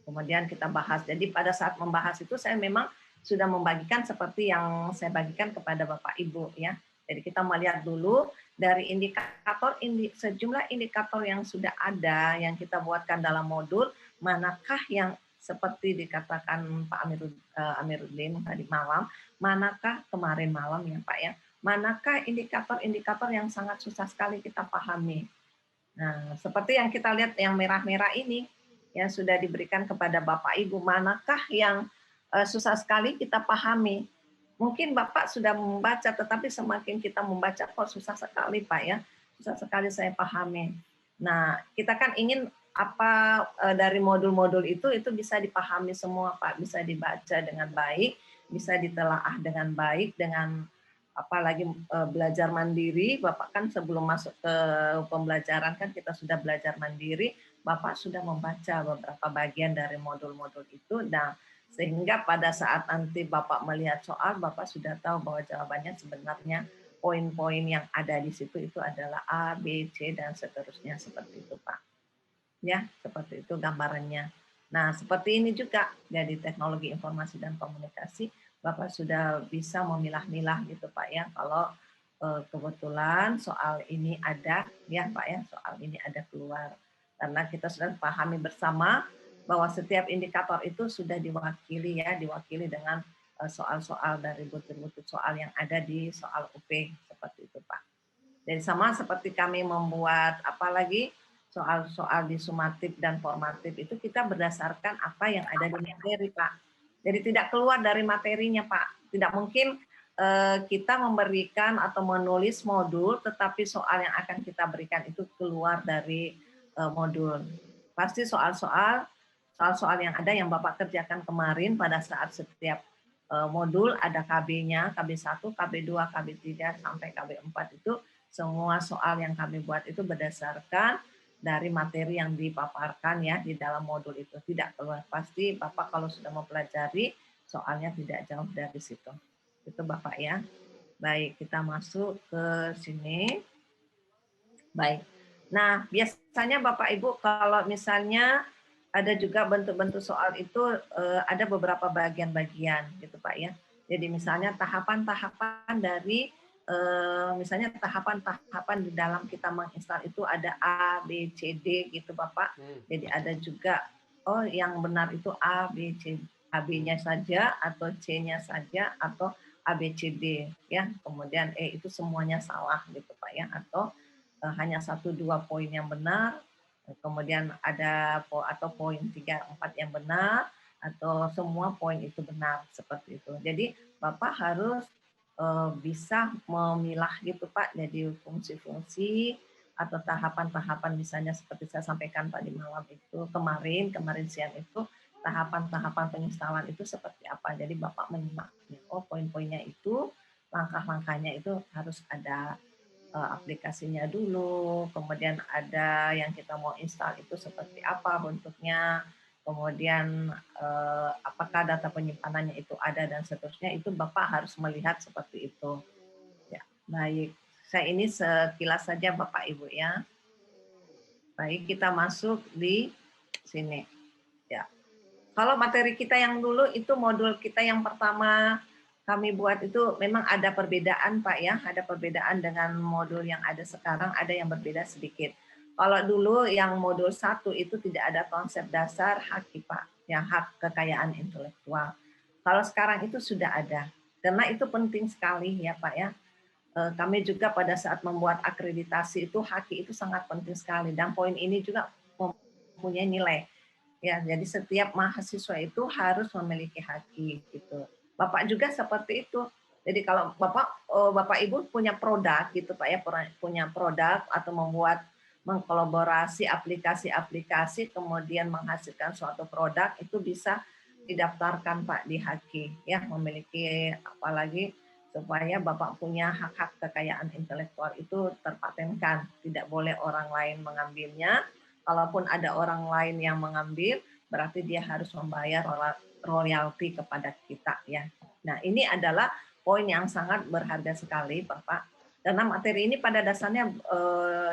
Kemudian kita bahas. Jadi pada saat membahas itu saya memang sudah membagikan seperti yang saya bagikan kepada Bapak Ibu ya. Jadi kita melihat dulu dari sejumlah indikator yang sudah ada yang kita buatkan dalam modul, manakah yang seperti dikatakan Pak Amiruddin tadi malam, manakah kemarin malam ya Pak ya, manakah indikator-indikator yang sangat susah sekali kita pahami. Nah, seperti yang kita lihat yang merah-merah ini, yang sudah diberikan kepada Bapak Ibu, manakah yang susah sekali kita pahami. Mungkin Bapak sudah membaca, tetapi semakin kita membaca kok susah sekali Pak ya, susah sekali saya pahami. Nah, kita kan ingin apa dari modul-modul itu bisa dipahami semua Pak, bisa dibaca dengan baik, bisa ditelaah dengan baik, dengan apalagi belajar mandiri. Bapak kan sebelum masuk ke pembelajaran kan kita sudah belajar mandiri, Bapak sudah membaca beberapa bagian dari modul-modul itu, dan sehingga pada saat nanti Bapak melihat soal, Bapak sudah tahu bahwa jawabannya sebenarnya poin-poin yang ada di situ itu adalah A, B, C, dan seterusnya, seperti itu Pak. Ya, seperti itu gambarannya. Nah, seperti ini juga jadi teknologi informasi dan komunikasi, Bapak sudah bisa memilah-milah gitu Pak ya, kalau kebetulan soal ini ada ya Pak ya, soal ini ada keluar. Karena kita sudah pahami bersama bahwa setiap indikator itu sudah diwakili ya, diwakili dengan soal-soal dari butir-butir soal yang ada di soal UP, seperti itu Pak. Jadi sama seperti kami membuat apalagi soal-soal di sumatif dan formatif itu kita berdasarkan apa yang ada di materi Pak. Jadi tidak keluar dari materinya Pak. Tidak mungkin kita memberikan atau menulis modul, tetapi soal yang akan kita berikan itu keluar dari modul. Pasti soal-soal yang ada yang Bapak kerjakan kemarin pada saat setiap modul ada KB-nya, KB1, KB2, KB3 sampai KB4 itu semua soal yang kami buat itu berdasarkan dari materi yang dipaparkan ya di dalam modul itu, tidak keluar. Pasti Bapak kalau sudah mempelajari soalnya tidak jauh dari situ. Itu Bapak ya. Baik, kita masuk ke sini. Baik. Nah, biasanya Bapak Ibu kalau misalnya ada juga bentuk-bentuk soal itu ada beberapa bagian-bagian gitu Pak ya. Jadi misalnya tahapan-tahapan dari misalnya tahapan-tahapan di dalam kita menginstal itu ada A, B, C, D gitu Bapak. Jadi ada juga yang benar itu A, B, C, AB-nya saja atau C-nya saja atau A, B, C, D ya. Kemudian itu semuanya salah gitu Pak ya, atau hanya 1-2 poin yang benar, kemudian ada atau poin 3-4 yang benar, atau semua poin itu benar, seperti itu. Jadi Bapak harus bisa memilah gitu Pak, jadi fungsi-fungsi atau tahapan-tahapan misalnya seperti saya sampaikan tadi malam itu, kemarin siang itu, tahapan-tahapan penginstalan itu seperti apa. Jadi Bapak menyimak, poin-poinnya itu, langkah-langkahnya itu harus ada aplikasinya dulu, kemudian ada yang kita mau install itu seperti apa bentuknya, kemudian apakah data penyimpanannya itu ada dan seterusnya, itu Bapak harus melihat seperti itu. Ya, baik. Saya ini sekilas saja Bapak Ibu ya. Baik, kita masuk di sini. Ya. Kalau materi kita yang dulu itu modul kita yang pertama kami buat itu memang ada perbedaan Pak ya, ada perbedaan dengan modul yang ada sekarang, ada yang berbeda sedikit. Kalau dulu yang modul 1 itu tidak ada konsep dasar hak Pak, yang hak kekayaan intelektual. Kalau sekarang itu sudah ada, karena itu penting sekali ya Pak ya. Kami juga pada saat membuat akreditasi itu haki itu sangat penting sekali, dan poin ini juga mempunyai nilai. Ya, jadi setiap mahasiswa itu harus memiliki haki gitu. Bapak juga seperti itu. Jadi kalau Bapak Ibu punya produk gitu Pak ya, punya produk atau membuat mengkolaborasi aplikasi-aplikasi kemudian menghasilkan suatu produk itu bisa didaftarkan Pak di haki ya, memiliki apalagi supaya Bapak punya hak-hak kekayaan intelektual itu terpatenkan, tidak boleh orang lain mengambilnya. Kalaupun ada orang lain yang mengambil, berarti dia harus membayar royalti kepada kita ya. Nah, ini adalah poin yang sangat berharga sekali, Bapak. Karena materi ini pada dasarnya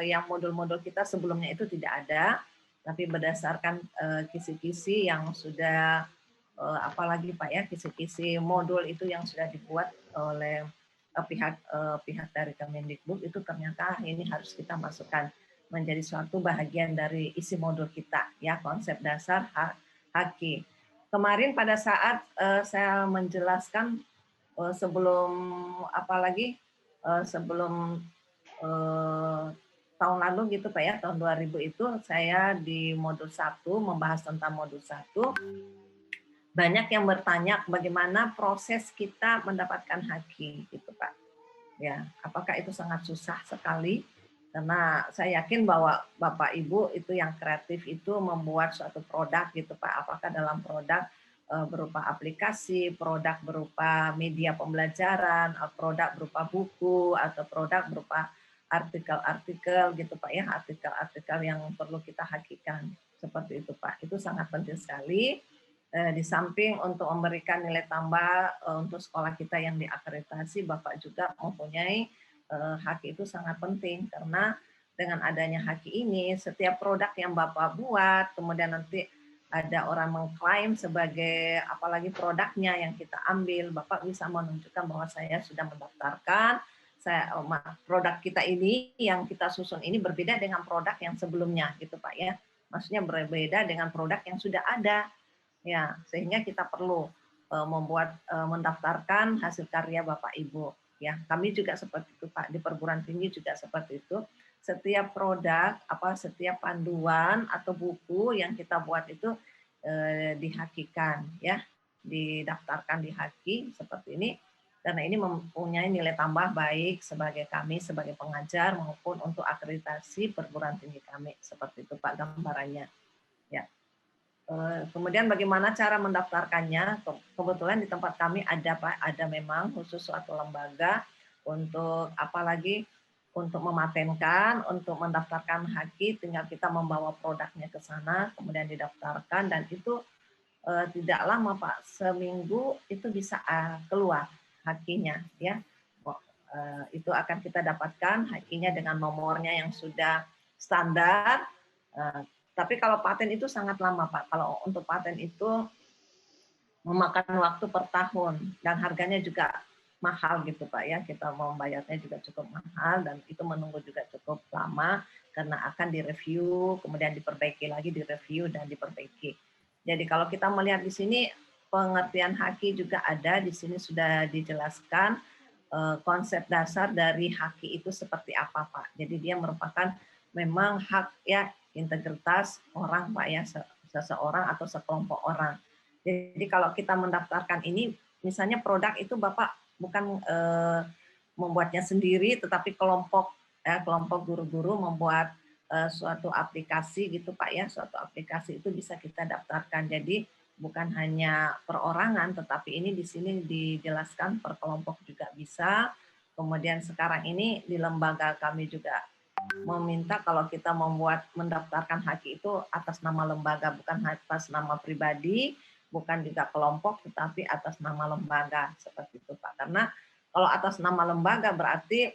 yang modul-modul kita sebelumnya itu tidak ada, tapi berdasarkan kisi-kisi yang sudah apalagi Pak ya, kisi-kisi modul itu yang sudah dibuat oleh pihak dari Kemendikbud itu ternyata ini harus kita masukkan menjadi suatu bahagian dari isi modul kita ya, konsep dasar haki. Kemarin pada saat saya menjelaskan sebelum sebelum tahun lalu gitu Pak ya, tahun 2000 itu saya di modul 1 membahas tentang modul 1. Banyak yang bertanya bagaimana proses kita mendapatkan haki gitu Pak. Ya, apakah itu sangat susah sekali? Karena saya yakin bahwa Bapak Ibu itu yang kreatif itu membuat suatu produk gitu Pak. Apakah dalam produk berupa aplikasi, produk berupa media pembelajaran, produk berupa buku, atau produk berupa artikel-artikel gitu Pak ya, artikel-artikel yang perlu kita hakikan. Seperti itu Pak. Itu sangat penting sekali. Di samping untuk memberikan nilai tambah untuk sekolah kita yang diakreditasi, Bapak juga mempunyai haki itu sangat penting, karena dengan adanya haki ini, setiap produk yang Bapak buat, kemudian nanti ada orang mengklaim sebagai apalagi produknya yang kita ambil, Bapak bisa menunjukkan bahwa saya sudah mendaftarkan, produk kita ini yang kita susun ini berbeda dengan produk yang sebelumnya, gitu Pak ya. Maksudnya berbeda dengan produk yang sudah ada. Ya, sehingga kita perlu mendaftarkan hasil karya Bapak Ibu. Ya, kami juga seperti itu Pak, di perguruan tinggi juga seperti itu. Setiap produk, setiap panduan atau buku yang kita buat itu dihakikan, ya, didaftarkan di haki seperti ini. Karena ini mempunyai nilai tambah baik sebagai kami sebagai pengajar maupun untuk akreditasi perguruan tinggi kami, seperti itu Pak gambarannya. Ya. Kemudian bagaimana cara mendaftarkannya? Kebetulan di tempat kami ada Pak, ada memang khusus suatu lembaga untuk apalagi untuk mematenkan, untuk mendaftarkan haki, tinggal kita membawa produknya ke sana, kemudian didaftarkan, dan itu tidak lama Pak, seminggu itu bisa keluar hakinya ya. Itu akan kita dapatkan hakinya dengan nomornya yang sudah standar. Tapi kalau paten itu sangat lama Pak. Kalau untuk paten itu memakan waktu per tahun dan harganya juga mahal gitu Pak ya. Kita mau membayarnya juga cukup mahal dan itu menunggu juga cukup lama karena akan direview, kemudian diperbaiki lagi, direview dan diperbaiki. Jadi kalau kita melihat di sini pengertian haki juga ada, di sini sudah dijelaskan konsep dasar dari haki itu seperti apa Pak. Jadi dia merupakan memang hak ya, integritas orang Pak ya, seseorang atau sekelompok orang. Jadi kalau kita mendaftarkan ini, misalnya produk itu Bapak bukan membuatnya sendiri, tetapi kelompok guru-guru membuat suatu aplikasi gitu Pak ya, suatu aplikasi itu bisa kita daftarkan. Jadi bukan hanya perorangan, tetapi ini di sini dijelaskan per kelompok juga bisa. Kemudian sekarang ini di lembaga kami juga meminta kalau kita mendaftarkan haki itu atas nama lembaga, bukan atas nama pribadi, bukan juga kelompok, tetapi atas nama lembaga, seperti itu Pak. Karena kalau atas nama lembaga berarti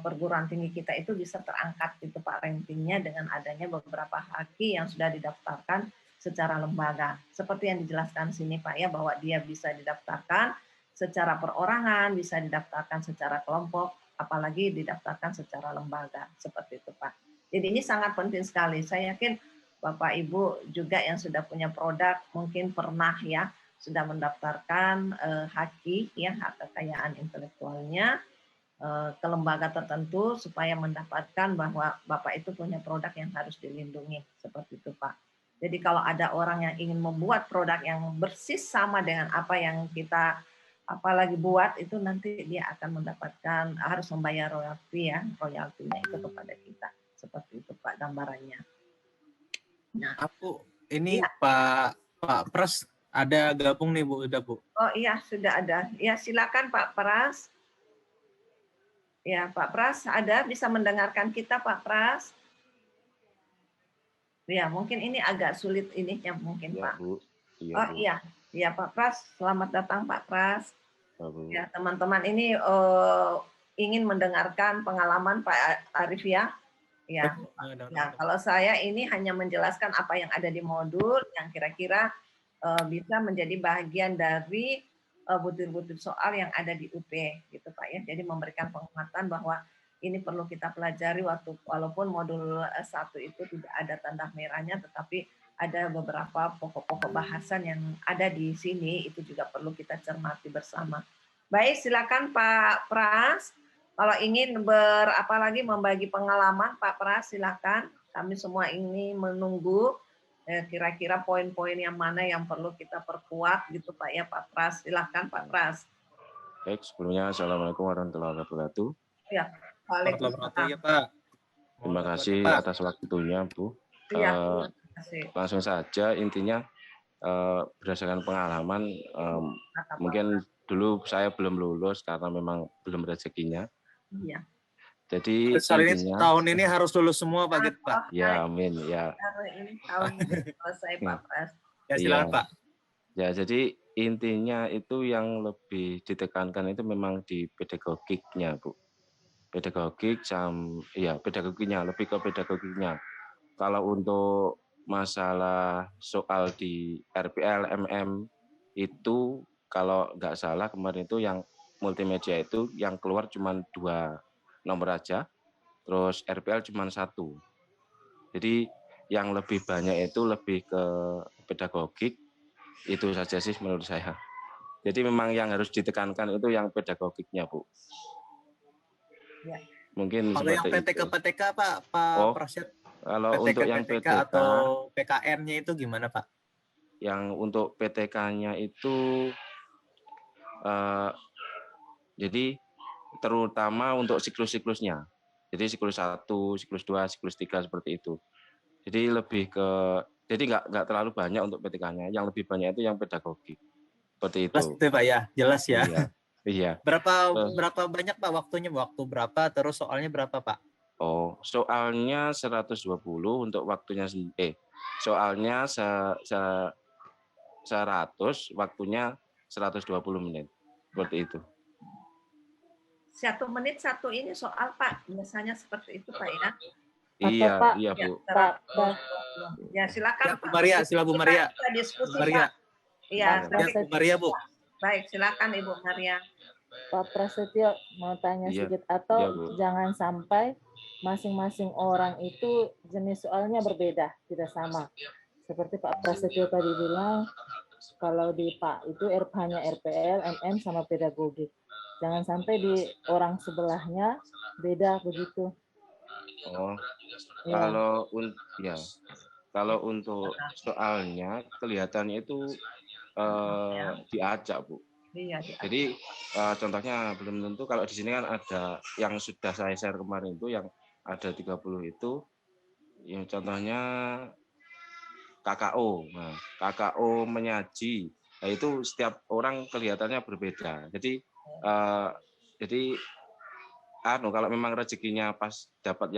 perguruan tinggi kita itu bisa terangkat gitu Pak rankingnya dengan adanya beberapa haki yang sudah didaftarkan secara lembaga. Seperti yang dijelaskan sini Pak ya, bahwa dia bisa didaftarkan secara perorangan, bisa didaftarkan secara kelompok, apalagi didaftarkan secara lembaga. Seperti itu Pak. Jadi ini sangat penting sekali. Saya yakin Bapak Ibu juga yang sudah punya produk mungkin pernah ya sudah mendaftarkan haki ya, hak kekayaan intelektualnya ke lembaga tertentu supaya mendapatkan bahwa Bapak itu punya produk yang harus dilindungi. Seperti itu Pak. Jadi kalau ada orang yang ingin membuat produk yang persis sama dengan apa yang kita apalagi buat, itu nanti dia akan mendapatkan, harus membayar royalti ya, royaltinya itu kepada kita. Seperti itu Pak gambarannya. Nah, Aku ini ya. Pak Pras ada gabung nih Bu, udah Bu. Oh iya sudah ada. Ya silakan Pak Pras. Ya Pak Pras ada, bisa mendengarkan kita Pak Pras? Ya mungkin ini agak sulit ininya mungkin Ya, Pak. Bu. Iya, Oh Bu. iya, ya Pak Pras, selamat datang Pak Pras. Ya, Bu. Ya teman-teman ini ingin mendengarkan pengalaman Pak Arif ya. Ya, ya, kalau saya ini hanya menjelaskan apa yang ada di modul yang kira-kira bisa menjadi bagian dari butir-butir soal yang ada di UP gitu Pak ya. Jadi memberikan penguatan bahwa ini perlu kita pelajari walaupun modul 1 itu tidak ada tanda merahnya, tetapi ada beberapa pokok-pokok bahasan yang ada di sini itu juga perlu kita cermati bersama. Baik, silakan Pak Pras. Kalau ingin apalagi membagi pengalaman, Pak Pras, silakan. Kami semua ini menunggu kira-kira poin-poin yang mana yang perlu kita perkuat gitu Pak ya, Pak Pras. Silakan Pak Pras. Baik, sebelumnya Assalamualaikum warahmatullahi wabarakatuh. Ya, Waalaikumsalam. Ya, Pak. Terima kasih atas waktunya, Bu. Iya, terima kasih. Langsung saja, intinya berdasarkan pengalaman, mungkin dulu saya belum lulus karena memang belum rezekinya. Iya. Jadi intinya tahun ini harus lulus semua Pak gitu Pak. Ya, amin ya. Ini tahun selesai Pak Pras. Ya silakan Pak. Ya, jadi intinya itu yang lebih ditekankan itu memang di pedagogiknya, Bu. Pedagogik pedagoginya, lebih ke pedagogiknya. Kalau untuk masalah soal di RPL, MM itu kalau nggak salah kemarin itu yang multimedia itu yang keluar cuma 2 nomor aja, terus RPL cuma 1. Jadi yang lebih banyak itu lebih ke pedagogik, itu saja sih menurut saya. Jadi memang yang harus ditekankan itu yang pedagogiknya, Bu. Ya. Mungkin kalau yang PTK Pak Prasyad, kalau PTK, untuk yang PTK PTK atau PKN-nya itu gimana Pak? Yang untuk PTK-nya itu jadi terutama untuk siklus-siklusnya. Jadi siklus 1, siklus 2, siklus 3 seperti itu. Jadi lebih ke nggak terlalu banyak untuk PTK-nya. Yang lebih banyak itu yang pedagogik. Seperti itu. Jelas itu Pak ya, jelas ya. Iya. Berapa banyak Pak waktunya? Waktu berapa? Terus soalnya berapa Pak? Oh, soalnya 120 untuk waktunya soalnya 100, waktunya 120 menit. Seperti itu. 1 menit 1 ini soal Pak, biasanya seperti itu Pak ya. Iya, Pak, iya Bu. Pak. Ya silakan Bu Maria, silakan Bu Maria. Kita diskusi Maria. Pak. Iya, Bu Maria Bu. Baik, silakan Ibu Maria. Pak Prasetyo mau tanya sedikit atau jangan sampai masing-masing orang itu jenis soalnya berbeda, tidak sama. Seperti Pak Prasetyo tadi bilang, kalau di Pak itu hanya RPL, MM sama pedagogik. Jangan sampai di orang sebelahnya beda begitu. Oh, kalau untuk soalnya kelihatannya itu diacak Bu. Iya. Jadi contohnya belum tentu, kalau di sini kan ada yang sudah saya share kemarin itu yang ada 30 itu, yang contohnya KKO. Nah, KKO menyaji. Nah, itu setiap orang kelihatannya berbeda. Jadi kalau memang rezekinya pas dapat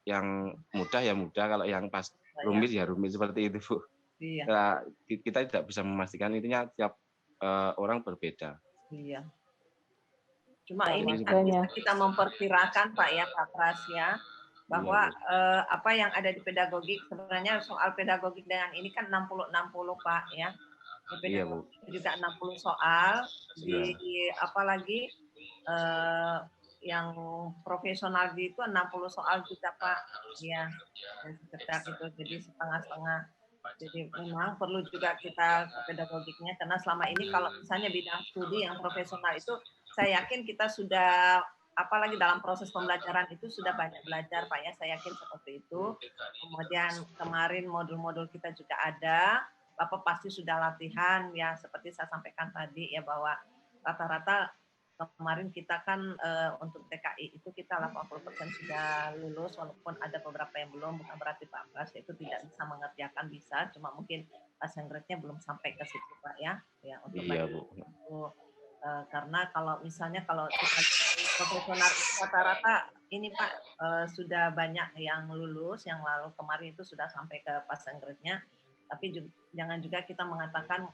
yang mudah ya mudah, kalau yang pas rumit ya rumit, seperti itu Bu. Iya. Nah, kita tidak bisa memastikan, intinya tiap orang berbeda. Iya. Cuma ini Makanya. bisa kita memperkirakan Pak ya, Pak Pras ya, bahwa apa yang ada di pedagogik sebenarnya soal pedagogik dengan ini kan 60-60 Pak ya. Di pedagogik juga 60 soal, di apalagi yang profesional itu 60 soal juga Pak ya, sekitar itu jadi setengah-setengah. Jadi memang perlu juga kita pedagogiknya karena selama ini kalau misalnya bidang studi yang profesional itu saya yakin kita sudah apalagi dalam proses pembelajaran itu sudah banyak belajar Pak ya, saya yakin seperti itu. Kemudian kemarin modul-modul kita juga ada, Bapak pasti sudah latihan ya seperti saya sampaikan tadi ya bahwa rata-rata kemarin kita kan untuk TKI itu kita 80% sudah lulus walaupun ada beberapa yang belum, bukan berarti Pak Pras itu tidak bisa mengerjakan, bisa, cuma mungkin passing grade-nya belum sampai ke situ Pak ya. Ya untuk itu karena kalau misalnya kalau kita profesional rata-rata ini Pak sudah banyak yang lulus, yang lalu kemarin itu sudah sampai ke passing grade-nya. Tapi jangan juga kita mengatakan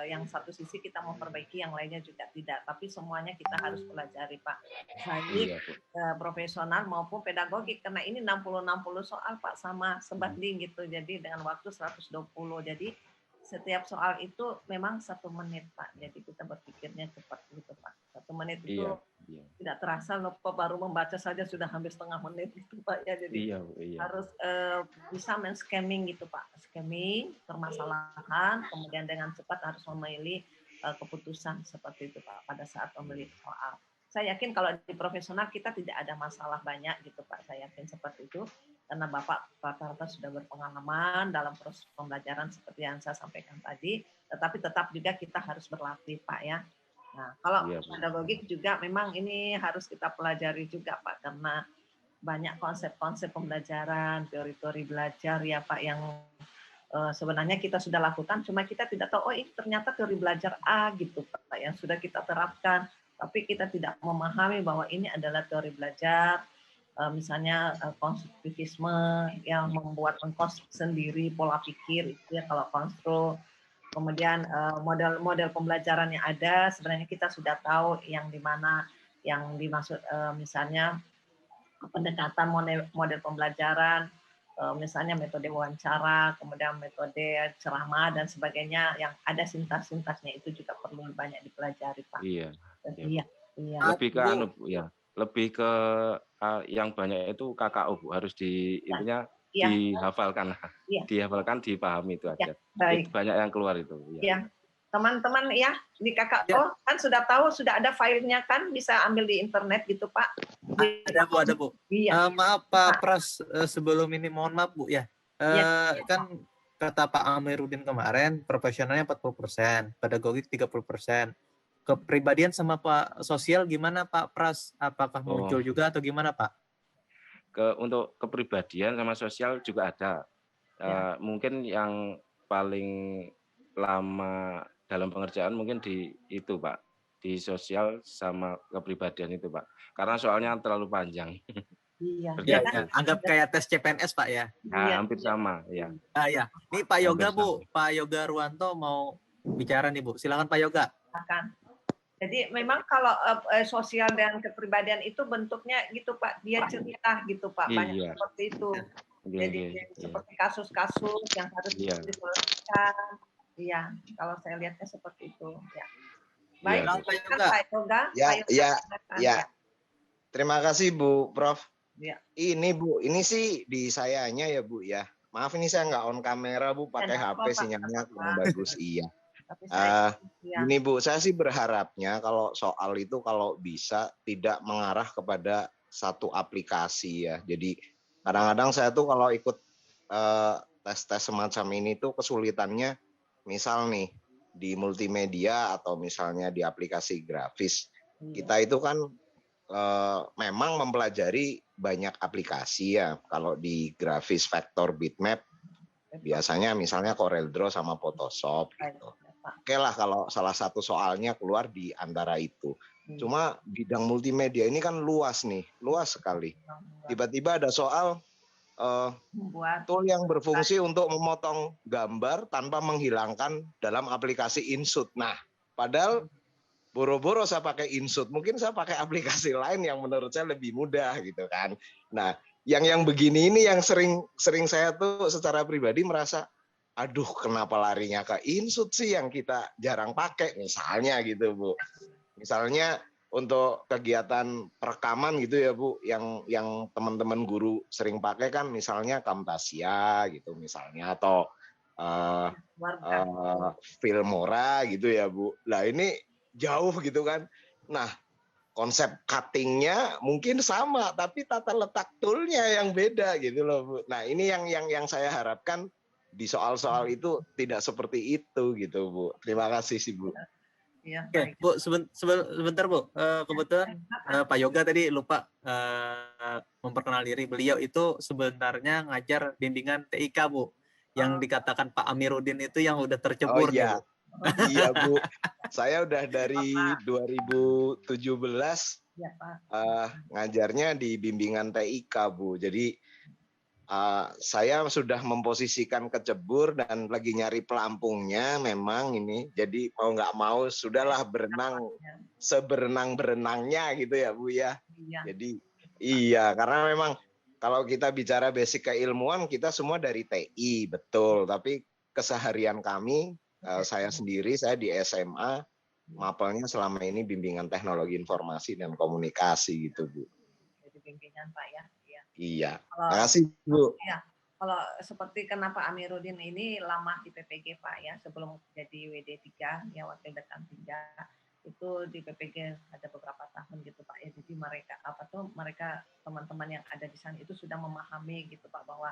yang satu sisi kita memperbaiki, yang lainnya juga tidak. Tapi semuanya kita harus pelajari Pak. Baik profesional maupun pedagogik. Karena ini 60-60 soal Pak sama sebanding gitu. Jadi dengan waktu 120. Jadi setiap soal itu memang 1 menit Pak. Jadi kita berpikirnya cepat gitu Pak. 1 menit itu tidak terasa loh Pak, baru membaca saja sudah hampir setengah menit gitu Pak ya. Jadi harus bisa men-scamming gitu Pak. Scamming permasalahan, kemudian dengan cepat harus memilih keputusan seperti itu Pak pada saat memilih soal. Saya yakin kalau di profesional kita tidak ada masalah banyak gitu Pak. Saya yakin seperti itu karena Bapak rata-rata sudah berpengalaman dalam proses pembelajaran seperti yang saya sampaikan tadi. Tetapi tetap juga kita harus berlatih Pak ya. Nah, kalau pedagogik juga memang ini harus kita pelajari juga Pak karena banyak konsep-konsep pembelajaran, teori-teori belajar ya Pak yang sebenarnya kita sudah lakukan, cuma kita tidak tahu oh ini ternyata teori belajar A gitu Pak yang sudah kita terapkan, tapi kita tidak memahami bahwa ini adalah teori belajar, misalnya konstruktivisme yang membuat mengkonstruk sendiri pola pikir itu ya kalau konstruk. Kemudian model-model pembelajaran yang ada sebenarnya kita sudah tahu yang di mana yang dimaksud misalnya pendekatan model pembelajaran, misalnya metode wawancara, kemudian metode ceramah dan sebagainya yang ada sintas-sintasnya itu juga perlu banyak dipelajari Pak. Iya. Lebih ke lebih ke yang banyak itu KKU Bu, harus intinya dihafalkan, dihafalkan, dipahami itu aja. Itu banyak yang keluar itu. Ya. Teman-teman ya di KKO kan sudah tahu, sudah ada filenya kan, bisa ambil di internet gitu Pak. Ada Bu. Iya. Maaf Pak Pras, sebelum ini mohon maaf Bu ya. Kan kata Pak Amiruddin kemarin profesionalnya 40%, pedagogik 30%. Kepribadian sama Pak sosial gimana Pak Pras? Apakah muncul juga atau gimana Pak? Untuk kepribadian sama sosial juga ada. Mungkin yang paling lama dalam pengerjaan mungkin di itu Pak, di sosial sama kepribadian itu Pak, karena soalnya terlalu panjang. Iya. Anggap kayak tes CPNS Pak ya. Hampir sama ya. Ini Pak Yoga Bu, Pak Yoga Ruwanto mau bicara nih Bu, silakan Pak Yoga. Silakan. Jadi memang kalau sosial dan kepribadian itu bentuknya gitu Pak, dia cerita gitu Pak, banyak seperti itu. Jadi seperti kasus-kasus yang harus diselesaikan. Iya, kalau saya lihatnya seperti itu. Ya. Baik, Pak Yoga. Ya. Terima kasih Bu Prof. Ya. Ini Bu, ini sih di sayanya ya Bu ya. Maaf ini saya nggak on kamera Bu, pakai HP sinyalnya kurang bagus. Iya. Ini Bu, saya sih berharapnya kalau soal itu kalau bisa tidak mengarah kepada satu aplikasi ya. Jadi kadang-kadang saya tuh kalau ikut tes-tes semacam ini tuh kesulitannya misal nih di multimedia atau misalnya di aplikasi grafis. Kita itu kan memang mempelajari banyak aplikasi ya. Kalau di grafis vektor bitmap biasanya misalnya CorelDRAW sama Photoshop gitu. Oke lah kalau salah satu soalnya keluar di antara itu. Cuma bidang multimedia ini kan luas nih, luas sekali. Tiba-tiba ada soal tool yang berfungsi untuk memotong gambar tanpa menghilangkan dalam aplikasi InShot. Nah, padahal boro-boro saya pakai InShoot, mungkin saya pakai aplikasi lain yang menurut saya lebih mudah gitu kan. Nah, yang begini ini yang sering saya tuh secara pribadi merasa, aduh kenapa larinya ke InShoot sih yang kita jarang pakai misalnya gitu Bu. Misalnya untuk kegiatan perekaman gitu ya Bu, yang teman-teman guru sering pakai kan misalnya Camtasia gitu misalnya, atau Filmora gitu ya Bu. Lah ini jauh gitu kan. Nah, konsep cuttingnya mungkin sama, tapi tata letak toolnya yang beda gitu loh Bu. Nah ini yang saya harapkan di soal-soal itu tidak seperti itu gitu Bu. Terima kasih sih Bu. Ya, oke, Bu, sebentar Bu. Kebetulan Pak Yoga tadi lupa memperkenal diri. Beliau itu sebenarnya ngajar bimbingan TIK Bu. Yang dikatakan Pak Amiruddin itu yang udah tercebur. Oh iya, Bu. Iya Bu. Saya udah dari 2017 ya, Pak. Ngajarnya di bimbingan TIK Bu. Jadi saya sudah memposisikan kecebur dan lagi nyari pelampungnya memang ini. Jadi mau nggak mau sudahlah berenang seberenang-berenangnya gitu ya Bu ya. Iya. Jadi iya, karena memang kalau kita bicara basic keilmuan kita semua dari TI, betul. Tapi keseharian kami, saya sendiri, saya di SMA, mapelnya selama ini bimbingan teknologi informasi dan komunikasi gitu Bu. Jadi bimbingan Pak ya. Iya, Kalau, terima kasih Bu. Ya, kalau seperti kenapa Amiruddin ini lama di PPG Pak ya, sebelum jadi WD3 ya, wakil dekan 3 itu di PPG ada beberapa tahun gitu Pak ya. Jadi mereka teman-teman yang ada di sana itu sudah memahami gitu Pak bahwa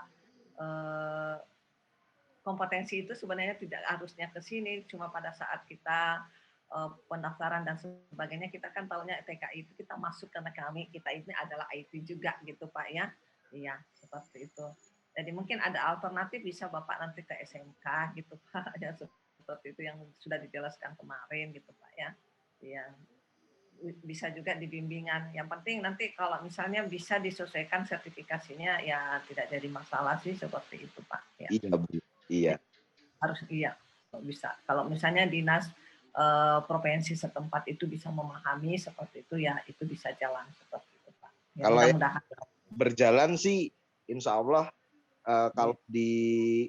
kompetensi itu sebenarnya tidak harusnya ke sini, cuma pada saat kita pendaftaran dan sebagainya kita kan tahunya TKI itu kita masuk karena kita ini adalah IT juga gitu Pak ya. Iya, seperti itu. Jadi mungkin ada alternatif bisa Bapak nanti ke SMK gitu Pak ya, seperti itu yang sudah dijelaskan kemarin gitu Pak ya. Iya. Bisa juga di bimbingan. Yang penting nanti kalau misalnya bisa disesuaikan sertifikasinya ya tidak jadi masalah sih seperti itu Pak ya. Iya Bu. Iya. Harus iya bisa. Kalau misalnya dinas provinsi setempat itu bisa memahami seperti itu ya itu bisa jalan seperti itu Pak. Ya, kalau mudah-mudahan berjalan sih insya Allah kalau di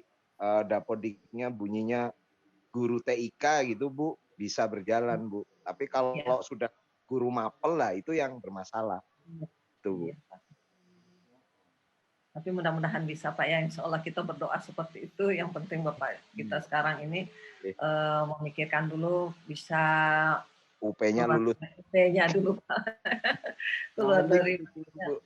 Dapodiknya bunyinya guru TIK gitu Bu bisa berjalan Bu. Tapi kalau sudah guru mapel lah itu yang bermasalah. Tuh. Tapi mudah-mudahan bisa Pak ya, insya Allah kita berdoa seperti itu. Yang penting Bapak kita sekarang ini memikirkan dulu bisa UP-nya lulus. UP-nya dulu Pak. Keluar dari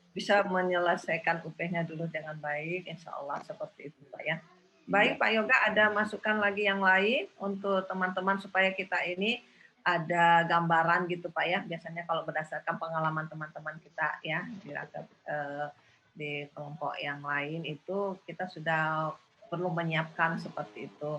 bisa menyelesaikan UP-nya dulu dengan baik, insya Allah seperti itu Pak ya. Baik Pak Yoga, ada masukan lagi yang lain untuk teman-teman supaya kita ini ada gambaran gitu Pak ya. Biasanya kalau berdasarkan pengalaman teman-teman kita ya di kelompok yang lain itu kita sudah perlu menyiapkan seperti itu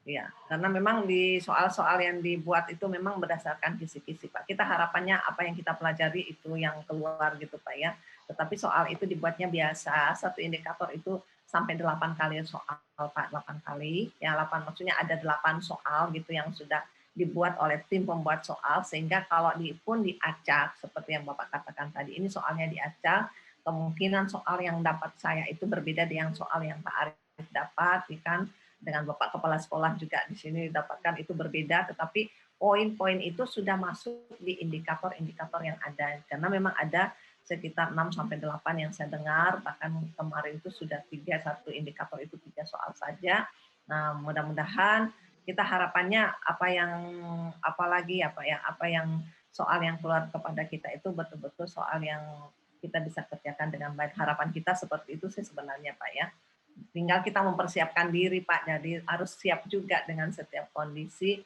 ya, karena memang di soal-soal yang dibuat itu memang berdasarkan kisi-kisi Pak. Kita harapannya apa yang kita pelajari itu yang keluar gitu Pak ya, tetapi soal itu dibuatnya biasa, satu indikator itu sampai 8 kali soal Pak, 8 kali ya, 8 maksudnya ada 8 soal gitu yang sudah dibuat oleh tim pembuat soal, sehingga kalau pun diacak seperti yang Bapak katakan tadi, ini soalnya diacak, kemungkinan soal yang dapat saya itu berbeda dengan soal yang Pak Arif dapat, kan dengan Bapak Kepala Sekolah juga di sini didapatkan itu berbeda, tetapi poin-poin itu sudah masuk di indikator-indikator yang ada, karena memang ada sekitar 6-8 yang saya dengar, bahkan kemarin itu sudah 1 indikator itu 3 soal saja. Nah, mudah-mudahan kita harapannya apa yang soal yang keluar kepada kita itu betul-betul soal yang kita bisa kerjakan dengan baik. Harapan kita seperti itu sih sebenarnya Pak ya. Tinggal kita mempersiapkan diri Pak, jadi harus siap juga dengan setiap kondisi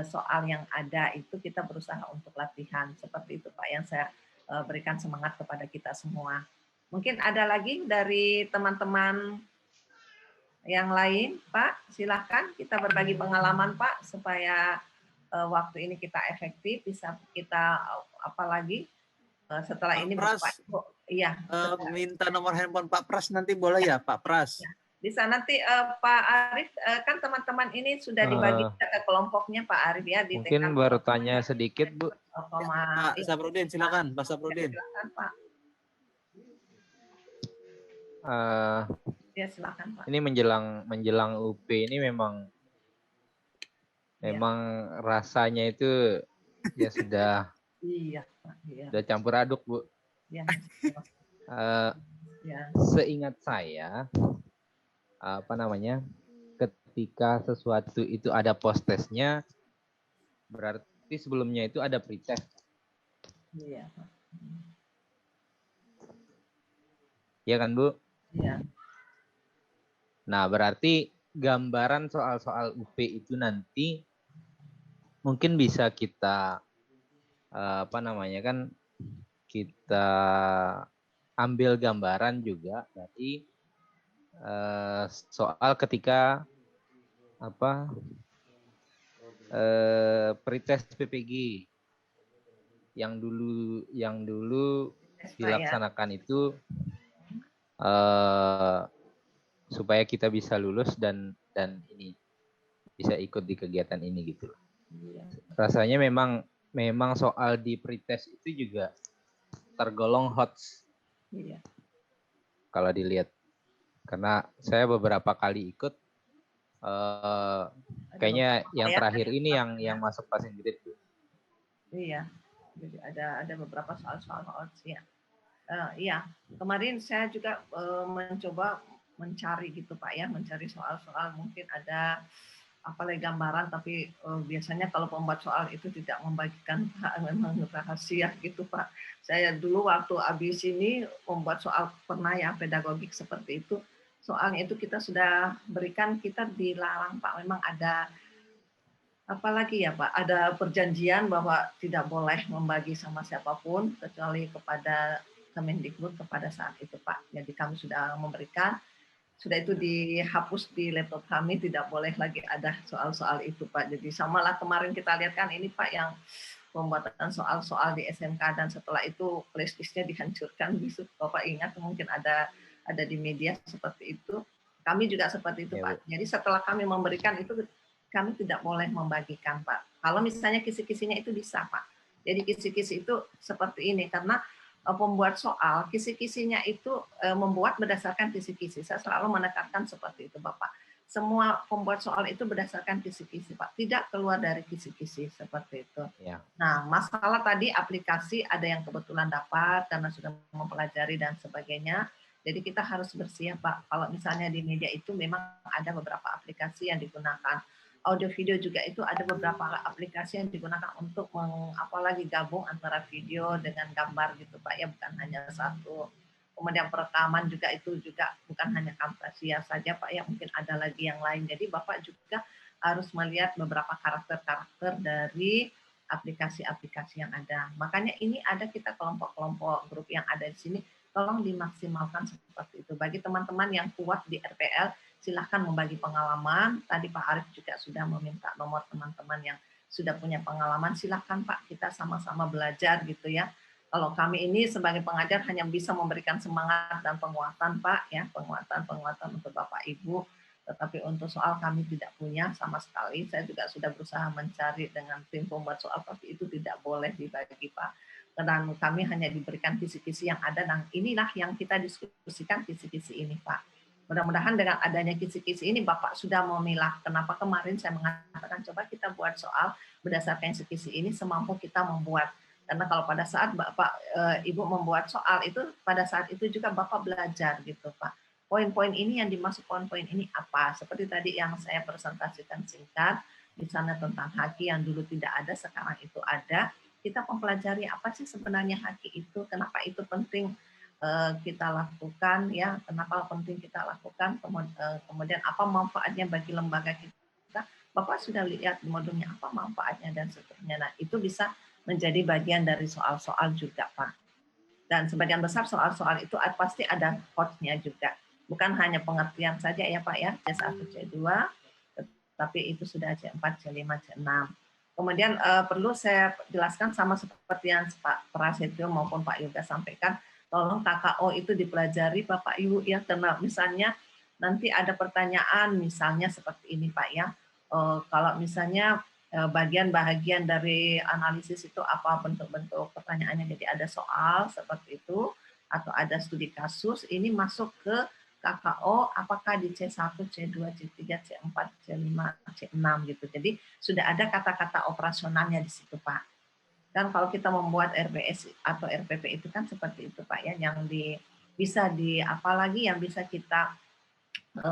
soal yang ada itu kita berusaha untuk latihan. Seperti itu Pak yang saya berikan semangat kepada kita semua. Mungkin ada lagi dari teman-teman yang lain Pak, silahkan kita berbagi pengalaman Pak supaya waktu ini kita efektif, bisa kita apalagi setelah Pak ini Pras, iya. minta nomor handphone Pak Pras nanti boleh ya Pak Pras? Bisa nanti Pak Arif, kan teman-teman ini sudah dibagi ke kelompoknya Pak Arif ya. Di mungkin baru tanya sedikit Bu. Pak Saprudin, silakan Pak Saprudin. Silakan Pak. Ya silakan Pak. Ini menjelang UP ini memang rasanya itu ya sudah iya, Pak. Iya. Sudah campur aduk Bu. Ya. Seingat saya ketika sesuatu itu ada post-testnya, berarti sebelumnya itu ada pretest. Iya, Pak. Iya kan, Bu? Iya. Nah, berarti gambaran soal-soal UP itu nanti mungkin bisa kita kita ambil gambaran juga dari soal ketika pretest PPG yang dulu dilaksanakan itu supaya kita bisa lulus dan ini bisa ikut di kegiatan ini gitu. Rasanya memang soal di pretest itu juga tergolong hot. Iya. Kalau dilihat, karena saya beberapa kali ikut, kayaknya yang terakhir ini yang masuk passing grade. Iya, jadi ada beberapa soal-soal hot ya. Iya, kemarin saya juga mencoba mencari gitu Pak ya, mencari soal-soal mungkin ada apalagi gambaran, tapi biasanya kalau pembuat soal itu tidak membagikan Pak, memang rahasia gitu Pak. Saya dulu waktu habis ini membuat soal pernah ya pedagogik seperti itu, soalnya itu kita sudah berikan, kita dilarang Pak, memang ada apalagi ya Pak, ada perjanjian bahwa tidak boleh membagi sama siapapun kecuali kepada Kemendikbud kepada saat itu Pak. Jadi kami sudah memberikan, sudah itu dihapus di laptop kami, tidak boleh lagi ada soal-soal itu Pak. Jadi samalah kemarin kita lihat kan ini Pak yang pembuatan soal-soal di SMK dan setelah itu flashdisknya dihancurkan. Bapak ingat mungkin ada di media seperti itu. Kami juga seperti itu Pak. Jadi setelah kami memberikan itu kami tidak boleh membagikan Pak. Kalau misalnya kisi-kisinya itu bisa Pak. Jadi kisi-kisi itu seperti ini karena pembuat soal, kisi-kisinya itu membuat berdasarkan kisi-kisi. Saya selalu menekankan seperti itu, Bapak. Semua pembuat soal itu berdasarkan kisi-kisi, Pak. Tidak keluar dari kisi-kisi, seperti itu. Ya. Nah, masalah tadi aplikasi ada yang kebetulan dapat karena sudah mempelajari dan sebagainya. Jadi kita harus bersiap, Pak. Kalau misalnya di media itu memang ada beberapa aplikasi yang digunakan. Audio video juga itu ada beberapa aplikasi yang digunakan untuk apalagi gabung antara video dengan gambar gitu Pak ya, bukan hanya satu. Kemudian perekaman juga itu juga bukan hanya Camtasia saja Pak ya, mungkin ada lagi yang lain. Jadi Bapak juga harus melihat beberapa karakter-karakter dari aplikasi-aplikasi yang ada. Makanya ini ada kita kelompok-kelompok grup yang ada di sini, tolong dimaksimalkan seperti itu. Bagi teman-teman yang kuat di RPL, silahkan membagi pengalaman. Tadi Pak Arif juga sudah meminta nomor teman-teman yang sudah punya pengalaman. Silahkan Pak, kita sama-sama belajar gitu ya. Kalau kami ini sebagai pengajar hanya bisa memberikan semangat dan penguatan Pak, ya penguatan untuk Bapak Ibu. Tetapi untuk soal kami tidak punya sama sekali. Saya juga sudah berusaha mencari dengan tim pembuat soal, tapi itu tidak boleh dibagi Pak. Dan kami hanya diberikan kisi-kisi yang ada, dan inilah yang kita diskusikan kisi-kisi ini Pak. Mudah-mudahan dengan adanya kisi-kisi ini Bapak sudah memilah. Kenapa kemarin saya mengatakan coba kita buat soal berdasarkan kisi-kisi ini semampu kita membuat. Karena kalau pada saat Bapak Ibu membuat soal itu, pada saat itu juga Bapak belajar gitu Pak. Poin-poin ini yang dimaksud poin-poin ini apa? Seperti tadi yang saya presentasikan singkat, misalnya tentang haki yang dulu tidak ada, sekarang itu ada. Kita mempelajari apa sih sebenarnya haki itu, kenapa itu penting kita lakukan ya, kenapa penting kita lakukan, kemudian apa manfaatnya bagi lembaga kita. Bapak sudah lihat modulnya apa manfaatnya dan seterusnya. Nah, itu bisa menjadi bagian dari soal-soal juga Pak. Dan sebagian besar soal-soal itu pasti ada hotnya juga. Bukan hanya pengertian saja ya Pak ya, C1, C2, tapi itu sudah C4, C5, C6. Kemudian perlu saya jelaskan sama seperti yang Pak Prasetyo maupun Pak Yoga sampaikan, tolong KKO itu dipelajari Bapak Ibu ya, karena misalnya nanti ada pertanyaan misalnya seperti ini Pak ya. Kalau misalnya bagian-bagian dari analisis itu apa bentuk-bentuk pertanyaannya, jadi ada soal seperti itu atau ada studi kasus, ini masuk ke KKO apakah di C1, C2, C3, C4, C5, C6 gitu. Jadi sudah ada kata-kata operasionalnya di situ Pak. Dan kalau kita membuat RBS atau RPP itu kan seperti itu Pak ya, yang bisa apalagi yang bisa kita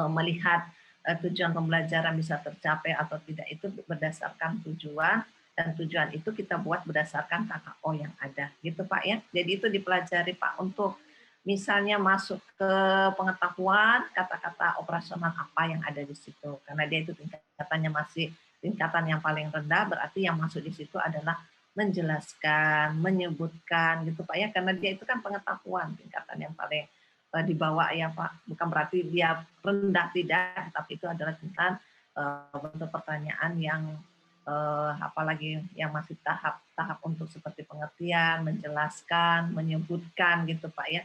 melihat tujuan pembelajaran bisa tercapai atau tidak itu berdasarkan tujuan, dan tujuan itu kita buat berdasarkan KKO yang ada gitu Pak ya. Jadi itu dipelajari Pak untuk misalnya masuk ke pengetahuan kata-kata operasional apa yang ada di situ, karena dia itu tingkatannya masih tingkatan yang paling rendah, berarti yang masuk di situ adalah menjelaskan, menyebutkan gitu Pak ya, karena dia itu kan pengetahuan tingkatan yang paling dibawa ya Pak, bukan berarti dia rendah tidak, tapi itu adalah tentang bentuk pertanyaan yang apalagi yang masih tahap untuk seperti pengertian, menjelaskan, menyebutkan gitu Pak ya.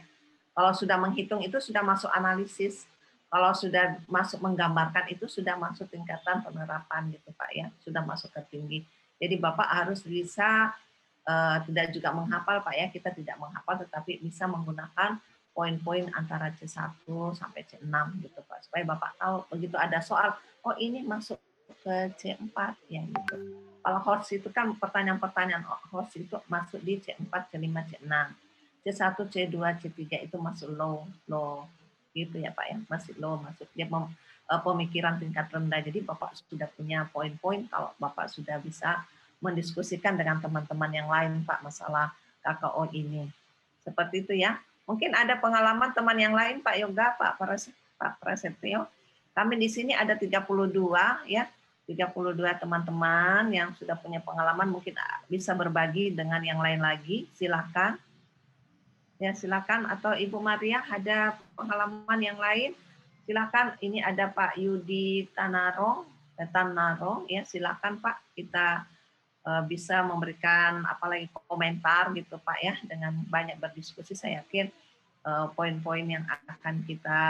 Kalau sudah menghitung itu sudah masuk analisis, kalau sudah masuk menggambarkan itu sudah masuk tingkatan penerapan gitu Pak ya, sudah masuk ke tinggi. Jadi Bapak harus bisa tidak juga menghafal Pak ya, kita tidak menghafal tetapi bisa menggunakan poin-poin antara C1 sampai C6 gitu Pak, supaya Bapak tahu begitu ada soal, oh ini masuk ke C4 ya gitu. Kalau HORS itu kan pertanyaan-pertanyaan HORS itu masuk di C4, C5, C6. C1, C2, C3 itu masuk low gitu ya Pak ya, masih low, masuk dia pemikiran tingkat rendah. Jadi Bapak sudah punya poin-poin kalau Bapak sudah bisa mendiskusikan dengan teman-teman yang lain Pak masalah KKO ini. Seperti itu ya. Mungkin ada pengalaman teman yang lain Pak Yoga, Pak Prasetyo. Kami di sini ada 32 ya. 32 teman-teman yang sudah punya pengalaman, mungkin bisa berbagi dengan yang lain lagi. Silakan. Ya, silakan. Atau Ibu Maria ada pengalaman yang lain? Silakan. Ini ada Pak Yudi Tanarong ya. Silakan Pak, kita bisa memberikan apalagi komentar gitu Pak ya, dengan banyak berdiskusi saya yakin poin-poin yang akan kita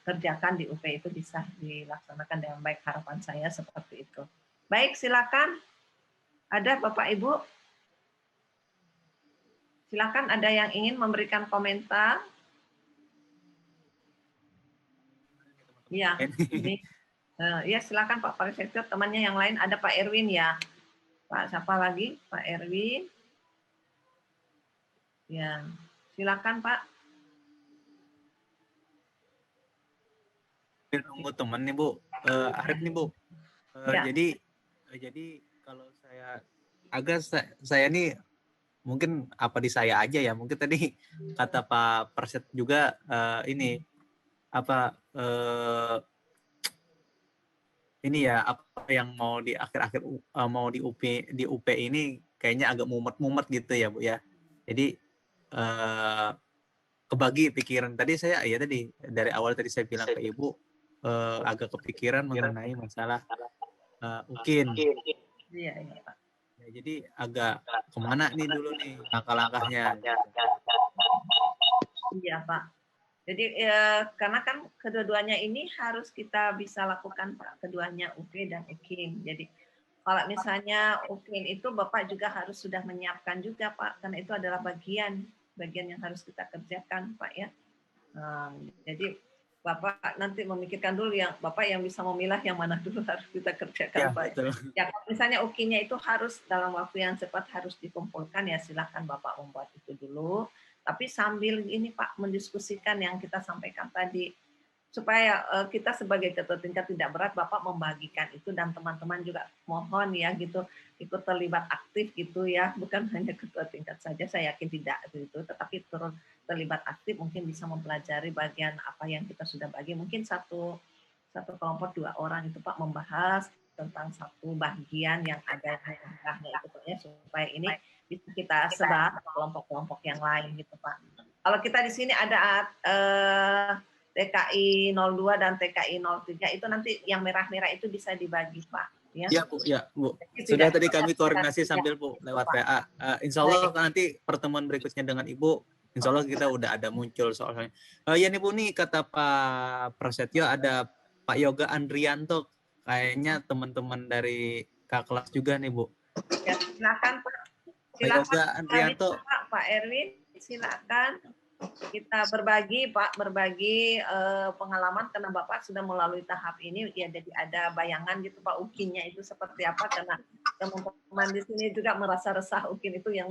kerjakan di UP itu bisa dilaksanakan dengan baik, harapan saya seperti itu. Baik, silakan. Ada Bapak Ibu? Silakan, ada yang ingin memberikan komentar? Ya, ini ya silakan Pak Prasetyo, temannya yang lain ada Pak Erwin ya. Pak siapa lagi? Pak Erwin. Ya, silakan Pak. Nunggu teman nih Bu, Arif nih Bu. Ya. Jadi kalau saya nih mungkin apa di saya aja ya, mungkin tadi kata Pak Perset juga ini apa yang mau di akhir-akhir mau di UP ini kayaknya agak mumet gitu ya Bu ya. Jadi kebagi pikiran tadi saya ya, tadi dari awal tadi saya bilang ke Ibu agak kepikiran mengenai masalah UKIN. Iya Pak. Ya, jadi agak kemana nih dulu nih langkah-langkahnya? Iya Pak. Jadi karena kan kedua-duanya ini harus kita bisa lakukan Pak, keduanya UP dan UKIN. Jadi kalau misalnya UKIN itu Bapak juga harus sudah menyiapkan juga Pak, karena itu adalah bagian yang harus kita kerjakan Pak ya. Jadi Bapak nanti memikirkan dulu yang Bapak yang bisa memilah yang mana dulu harus kita kerjakan Pak. Betul. Ya kalau misalnya UKIN-nya itu harus dalam waktu yang cepat harus dikumpulkan ya, silakan Bapak membuat itu dulu. Tapi sambil ini Pak mendiskusikan yang kita sampaikan tadi, supaya kita sebagai ketua tingkat tidak berat Bapak membagikan itu, dan teman-teman juga mohon ya gitu ikut terlibat aktif gitu ya, bukan hanya ketua tingkat saja, saya yakin tidak itu, tetapi turun terlibat aktif, mungkin bisa mempelajari bagian apa yang kita sudah bagi, mungkin satu kelompok 2 orang itu Pak membahas tentang satu bagian yang ada daerahnya itu Pak ya, supaya ini bisa kita sebar ke kelompok-kelompok yang lain gitu Pak. Kalau kita di sini ada TKI 02 dan TKI 03 itu nanti yang merah-merah itu bisa dibagi Pak. Ya Bu. Sudah tadi kami koordinasi sambil Bu lewat PA. Insya Allah nanti pertemuan berikutnya dengan Ibu Insya Allah kita udah ada muncul soalnya. Ya nih Bu, nih kata Pak Prasetyo ada Pak Yoga Andrianto. Kayaknya teman-teman dari Kak kelas juga nih Bu. Ya, silakan Pak. Pak Yoga Andrianto. Pak Erwin, silakan. Kita berbagi Pak, berbagi pengalaman karena Bapak sudah melalui tahap ini, ya jadi ada bayangan gitu Pak UKIN-nya itu seperti apa, karena teman-teman di sini juga merasa resah UKIN itu yang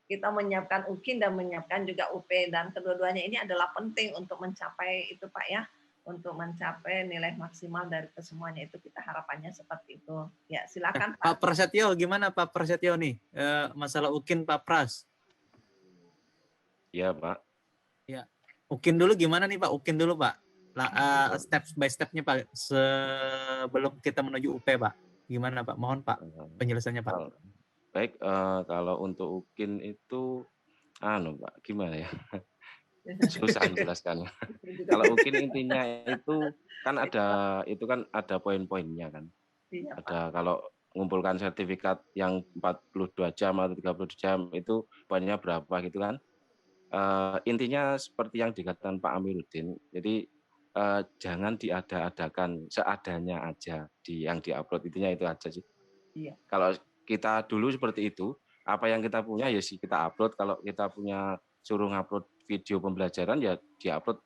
kita menyiapkan UKIN dan menyiapkan juga UP, dan kedua-duanya ini adalah penting untuk mencapai itu Pak ya, untuk mencapai nilai maksimal dari kesemuanya itu, kita harapannya seperti itu. Ya silakan Pak. Pak Prasetyo, gimana Pak Prasetyo nih masalah UKIN Pak Pras? Ya Pak. Ya, UKIN dulu gimana nih Pak? UKIN dulu Pak. Step by stepnya Pak sebelum kita menuju UP Pak. Gimana Pak? Mohon Pak penjelasannya Pak. Baik, kalau untuk UKIN itu, Pak, gimana ya? Susah menjelaskannya. Kalau UKIN intinya itu kan ada poin-poinnya kan. Ada kalau mengumpulkan sertifikat yang 42 jam atau 30 jam itu poinnya berapa gitu kan. Intinya seperti yang dikatakan Pak Amiruddin, jadi jangan diada-adakan, seadanya aja yang diupload, intinya itu aja sih. Iya. Kalau kita dulu seperti itu, apa yang kita punya ya sih kita upload. Kalau kita punya suruh ngupload video pembelajaran ya diupload.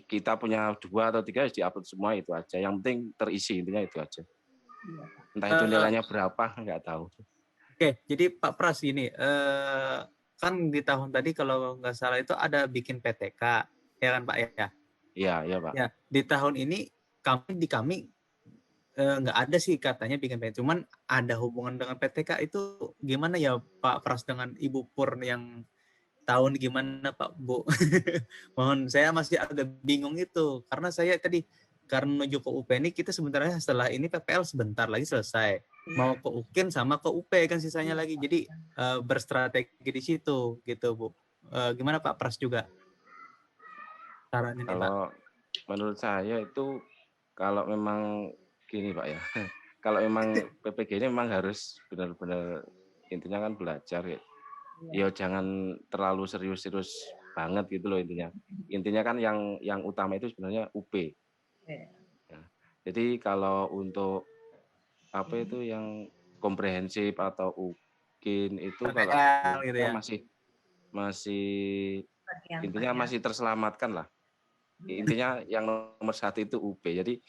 Kita punya 2 atau 3 ya diupload semua, itu aja. Yang penting terisi, intinya itu aja. Entah itu nilainya berapa nggak tahu. Oke, jadi Pak Pras ini kan di tahun tadi kalau nggak salah itu ada bikin PTK, ya kan Pak ya? Iya Pak. Ya, di tahun ini kami nggak ada sih katanya bikin PTK, cuman ada hubungan dengan PTK itu gimana ya Pak Pras dengan Ibu Pur yang tahun gimana Pak Bu? Mohon, saya masih agak bingung itu karena saya tadi karena menuju ke UP ini kita sebenarnya setelah ini PPL sebentar lagi selesai, mau ke UKIN sama ke UP kan sisanya lagi, jadi berstrategi di situ gitu Bu. Gimana Pak Pras juga sarannya kalau Pak? Menurut saya itu kalau memang gini Pak ya, kalau memang PPG ini memang harus benar-benar intinya kan belajar ya. Ya jangan terlalu serius-serius banget gitu loh intinya. Intinya kan yang utama itu sebenarnya UP. Ya. Jadi kalau untuk apa itu yang komprehensif atau UKIN itu kalau gitu ya? masih intinya masih terselamatkan lah. Intinya yang nomor 1 itu UP. Jadi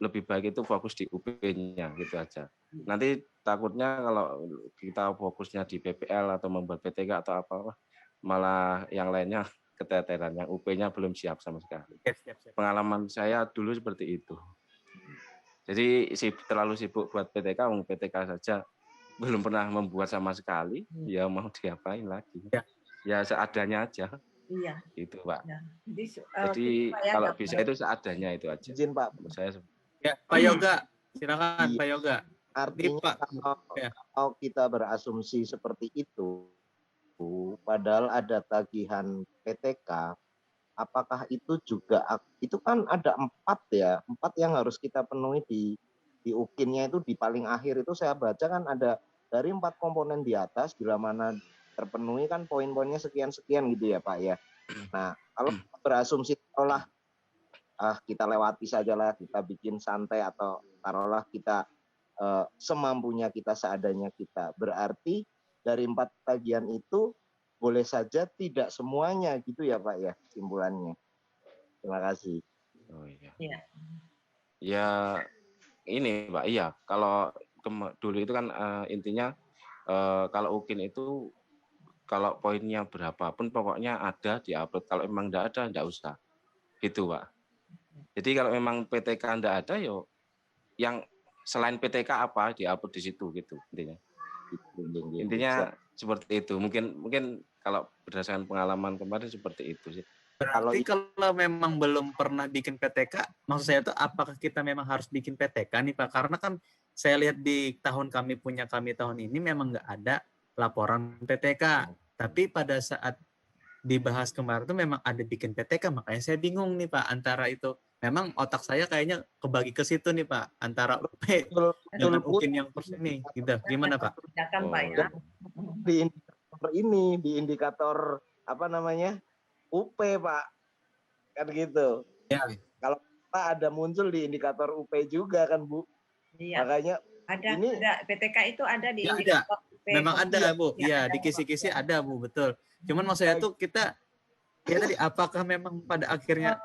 lebih baik itu fokus di UP-nya gitu aja. Nanti takutnya kalau kita fokusnya di PPL atau membuat PTK atau apa, malah yang lainnya keteteran, yang UP-nya belum siap sama sekali. Pengalaman saya dulu seperti itu. Jadi terlalu sibuk buat PTK, PTK saja belum pernah membuat sama sekali, ya mau diapain lagi? Ya seadanya aja. Iya. Itu Pak. Ya. Jadi kalau bisa itu seadanya itu aja. Izin Pak. Saya. Ya Pak Yoga, silakan Pak Yoga. Artinya kalau kita berasumsi seperti itu, padahal ada tagihan PTK, apakah itu juga, itu kan ada 4 yang harus kita penuhi di UKIN-nya itu di paling akhir itu saya baca kan ada dari 4 komponen di atas, bila mana terpenuhi kan poin-poinnya sekian-sekian gitu ya Pak ya. Nah kalau berasumsi taruhlah kita lewati saja lah, kita bikin santai atau taruhlah kita semampunya kita, seadanya kita, berarti dari 4 tagihan itu boleh saja tidak semuanya gitu ya Pak ya kesimpulannya. Terima kasih. Oh iya. Ya ini Pak, iya kalau dulu itu kan intinya kalau UKIN itu kalau poinnya berapapun pokoknya ada diupload, kalau memang enggak ada enggak usah gitu Pak. Jadi kalau memang PTK enggak ada yo yang selain PTK apa diupload di situ gitu intinya seperti itu. Mungkin kalau berdasarkan pengalaman kemarin seperti itu sih. Berarti kalau memang belum pernah bikin PTK, maksud saya itu apakah kita memang harus bikin PTK nih Pak? Karena kan saya lihat di tahun kami tahun ini memang nggak ada laporan PTK. Tapi pada saat dibahas kemarin itu memang ada bikin PTK, makanya saya bingung nih Pak antara itu. Memang otak saya kayaknya kebagi ke situ nih Pak, antara UP dengan UKIN yang persen nih. Gitu. Gimana Pak? Pak ya. Di indikator ini, di indikator apa namanya UP Pak, kan gitu. Ya. Kalau Pak ada muncul di indikator UP juga kan Bu. Iya. Makanya ada PTK itu ada di ya, indikator UP. Memang ada Bu. Ya, Iya, di kisi-kisi ada Bu, betul. Cuman maksudnya tuh kita ya tadi apakah memang pada akhirnya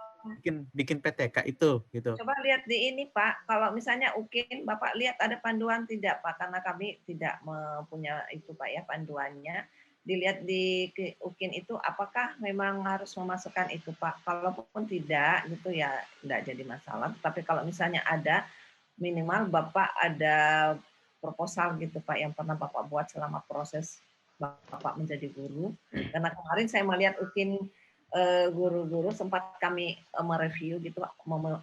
bikin PTK itu gitu. Coba lihat di ini Pak, kalau misalnya UKIN Bapak lihat ada panduan tidak Pak, karena kami tidak mempunyai itu Pak ya panduannya. Dilihat di UKIN itu apakah memang harus memasukkan itu Pak. Kalaupun tidak gitu ya tidak jadi masalah. Tapi kalau misalnya ada, minimal Bapak ada proposal gitu Pak yang pernah Bapak buat selama proses Bapak menjadi guru. Karena kemarin saya melihat UKIN guru-guru sempat kami mereview gitu,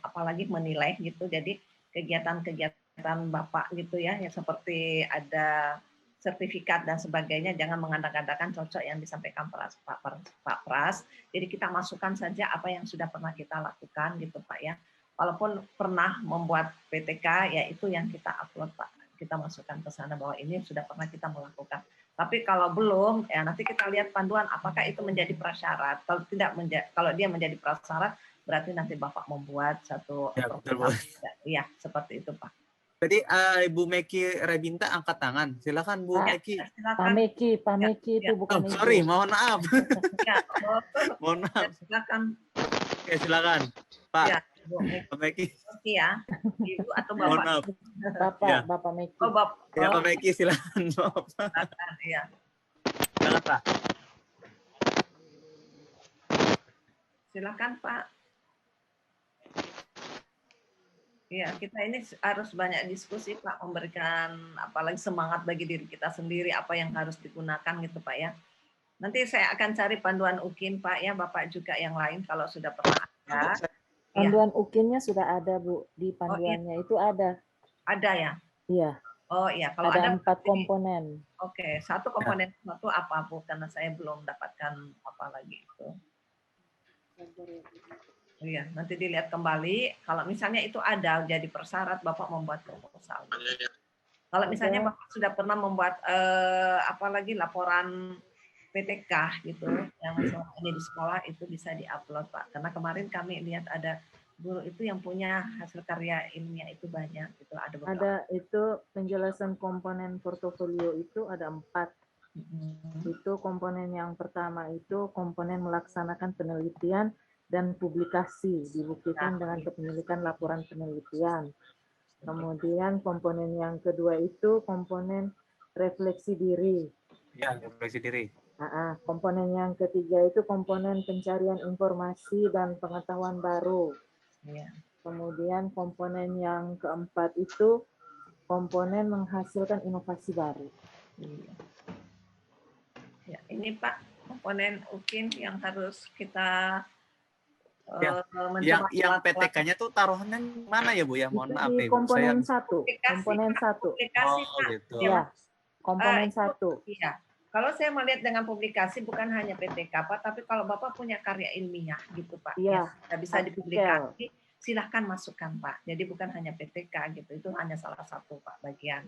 apalagi menilai gitu. Jadi kegiatan-kegiatan Bapak gitu ya, yang seperti ada sertifikat dan sebagainya, jangan mengandang-andangkan cocok yang disampaikan Pak Pras. Jadi kita masukkan saja apa yang sudah pernah kita lakukan gitu Pak ya. Walaupun pernah membuat PTK, ya itu yang kita upload Pak. Kita masukkan ke sana bahwa ini sudah pernah kita melakukan. Tapi kalau belum, ya nanti kita lihat panduan apakah itu menjadi prasyarat. Kalau tidak kalau dia menjadi prasyarat, berarti nanti Bapak membuat satu proposal. Iya, seperti itu Pak. Tadi Ibu Meki Rebinta angkat tangan. Silakan Bu Meki. Pak Meki itu bukan Meki. Sorry, mohon maaf. Ya, mohon maaf. Silakan. Oke, silakan. Pak. Ya, Pak Meki. Ya, Ibu atau Bapak? Mohon maaf. Bapak Meki. Oh, Bapak. Ya, Pak Meki silakan. Iya. Silakan Pak. Silakan Pak. Ya, kita ini harus banyak diskusi Pak, memberikan apalagi semangat bagi diri kita sendiri apa yang harus digunakan gitu Pak ya. Nanti saya akan cari panduan UKIN Pak ya, Bapak juga yang lain kalau sudah pernah ada. Panduan UKIN-nya sudah ada Bu, di panduannya itu ada. Ada ya? Iya. Oh iya, kalau ada 4 jadi, komponen. Oke, satu komponen itu apa Bu? Karena saya belum dapatkan apa lagi itu. Iya, nanti dilihat kembali. Kalau misalnya itu ada jadi persyarat, Bapak membuat proposal. Kalau misalnya Bapak sudah pernah membuat apalagi laporan PTK gitu, yang selama ini di sekolah itu bisa diupload Pak. Karena kemarin kami lihat ada guru itu yang punya hasil karya ilmiah itu banyak. Gitu. Ada itu penjelasan komponen portofolio itu ada 4. Itu komponen yang pertama itu komponen melaksanakan penelitian dan publikasi dibuktikan dengan kepemilikan laporan penelitian. Kemudian komponen yang kedua itu komponen refleksi diri. Ya, refleksi diri. Komponen yang ketiga itu komponen pencarian informasi dan pengetahuan baru. Kemudian komponen yang keempat itu komponen menghasilkan inovasi baru. Ya, ini Pak komponen UKIN yang harus kita yang PTK-nya tuh taruhannya mana ya Bu ya? Mohon maaf nih. Komponen 1. Komponen 1. Oh, gitu. Ya, komponen 1. Iya. Kalau saya melihat dengan publikasi bukan hanya PTK Pak, tapi kalau Bapak punya karya ilmiah gitu Pak, ya bisa dipublikasi, silahkan masukkan Pak. Jadi bukan hanya PTK gitu, itu hanya salah satu Pak bagian.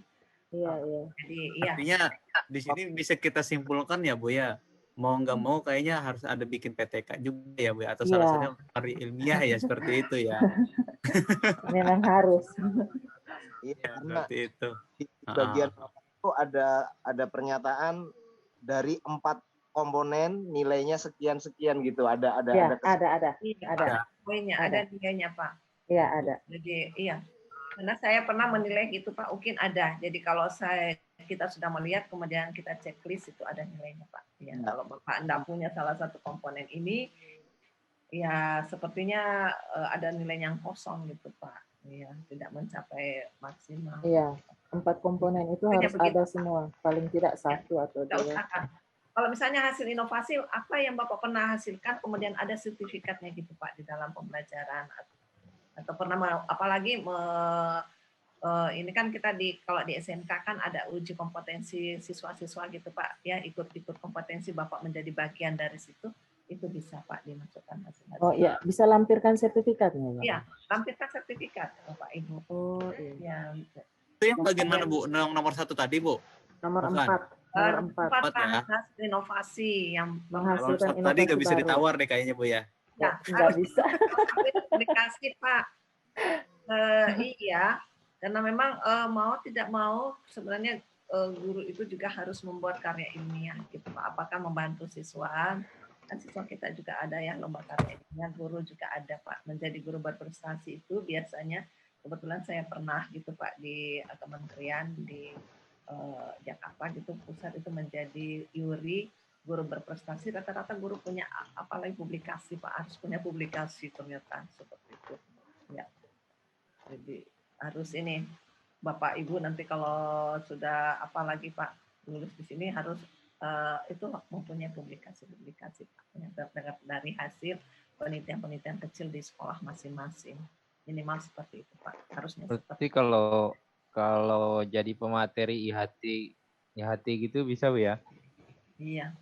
Iya. Jadi artinya di sini bisa kita simpulkan ya Bu ya, mau nggak mau kayaknya harus ada bikin PTK juga ya Bu ya, atau salah satunya karya ilmiah ya seperti itu ya. Memang harus. Iya, seperti itu. Di bagian itu ada pernyataan dari 4 komponen nilainya sekian gitu. Ada. Poinnya ada nilainya Pak. Iya ada. Jadi iya. Karena saya pernah menilai gitu Pak, UKIN ada. Jadi kalau kita sudah melihat kemudian kita checklist itu ada nilainya Pak. Ya, kalau Bapak Anda punya salah satu komponen ini, ya sepertinya ada nilai yang kosong gitu Pak. Ya, tidak mencapai maksimal. Iya, 4 komponen itu harus ada semua, paling tidak 1 atau 2. Kalau misalnya hasil inovasi, apa yang Bapak pernah hasilkan, kemudian ada sertifikatnya gitu Pak di dalam pembelajaran atau pernah apalagi ini kan kita kalau di SMK kan ada uji kompetensi siswa-siswa gitu Pak ya, ikut kompetensi Bapak menjadi bagian dari situ, itu bisa Pak dimasukkan hasil. Oh iya, bisa lampirkan sertifikatnya. Iya, lampirkan sertifikat Bapak Ibu. Oh iya. Ya, itu yang bagian mana Bu? Nomor 1 tadi Bu? Nomor Bukan. 4. Nomor 4. Tempat ya. hasil inovasi yang Menghasilkan Kalau tadi nggak bisa baru. ditawar deh kayaknya Bu ya. Ya, Nggak bisa. Publikasi Pak. Iya, karena memang mau tidak mau sebenarnya guru itu juga harus membuat karya ilmiah gitu Pak. Apakah membantu siswa? Kan siswa kita juga ada yang lomba karya ilmiah, guru juga ada Pak. Menjadi guru berprestasi itu biasanya kebetulan saya pernah gitu Pak di kementerian di Jakarta gitu pusat itu menjadi juri guru berprestasi, rata-rata guru punya apalagi publikasi Pak, harus punya publikasi ternyata seperti itu ya. Jadi harus ini Bapak Ibu nanti kalau sudah apalagi Pak lulus di sini harus itu mempunyai publikasi Pak, dari hasil penelitian kecil di sekolah masing-masing, minimal seperti itu Pak, harusnya. Berarti kalau jadi pemateri IHT gitu bisa Bu ya? Iya.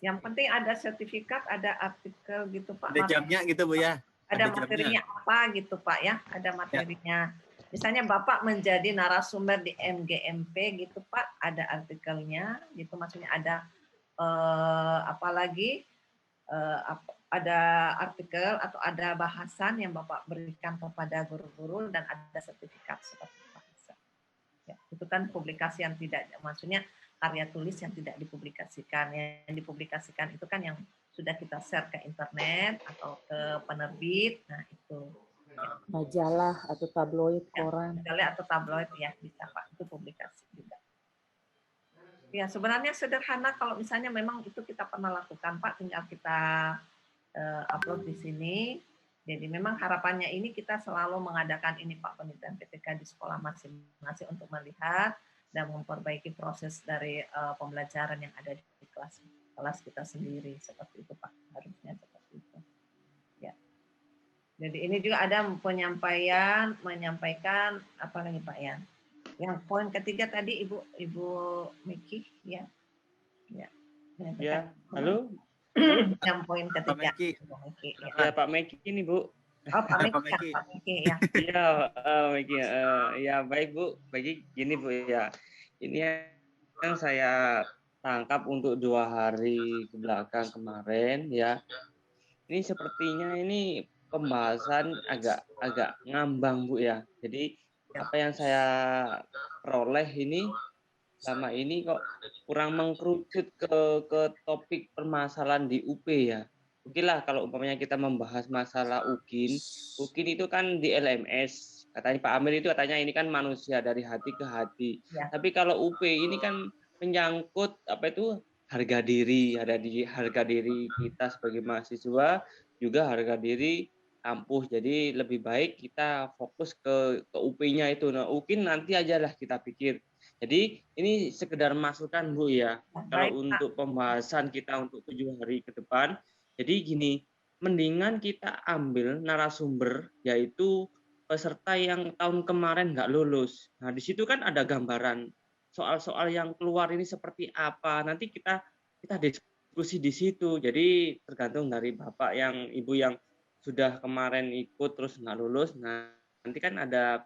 Yang penting ada sertifikat, ada artikel gitu Pak. Ada jamnya gitu Bu ya. Ada materinya apa gitu Pak ya, ada materinya. Misalnya Bapak menjadi narasumber di MGMP gitu Pak, ada artikelnya gitu, maksudnya ada apalagi ada artikel atau ada bahasan yang Bapak berikan kepada guru-guru dan ada sertifikat seperti itu. Ya, itu kan publikasi yang tidak, maksudnya karya tulis yang tidak dipublikasikan. Yang dipublikasikan itu kan yang sudah kita share ke internet atau ke penerbit. Nah, itu. Majalah atau tabloid, koran. Majalah atau tabloid ya bisa Pak, itu publikasi juga. Ya, sebenarnya sederhana kalau misalnya memang itu kita pernah lakukan Pak, tinggal kita upload di sini. Jadi memang harapannya ini kita selalu mengadakan ini Pak, penelitian PTK di sekolah masing-masing untuk melihat dan memperbaiki proses dari pembelajaran yang ada di kelas kita sendiri, seperti itu Pak, harusnya seperti itu. Ya. Jadi ini juga ada menyampaikan apa lagi Pak ya? Yang poin ketiga tadi Ibu Miki ya. Ya. Ya, halo. Yang poin ketiga. Ya, Pak Meki ini Bu. Oh, Pak Meki ya. Iya, Meki. Ya, baik Bu. Bagi gini Bu ya. Ini yang saya tangkap untuk 2 hari ke belakang kemarin ya. Ini sepertinya ini pembahasan agak ngambang Bu ya. Jadi apa yang saya peroleh ini selama ini kok kurang mengkerucut ke topik permasalahan di UP ya. Oke lah kalau umpamanya kita membahas masalah UKIN itu kan di LMS. Katanya Pak Amir itu katanya ini kan manusia dari hati ke hati. Ya. Tapi kalau UP ini kan menyangkut apa itu harga diri, harga diri kita sebagai mahasiswa, juga harga diri kampus. Jadi lebih baik kita fokus ke UP-nya itu. Nah, UKIN nanti aja lah kita pikir. Jadi ini sekedar masukan Bu ya. Kalau untuk pembahasan kita untuk 7 hari ke depan. Jadi gini, mendingan kita ambil narasumber yaitu peserta yang tahun kemarin nggak lulus. Nah di situ kan ada gambaran soal-soal yang keluar ini seperti apa. Nanti kita diskusi di situ. Jadi tergantung dari Bapak yang Ibu yang sudah kemarin ikut terus nggak lulus. Nah nanti kan ada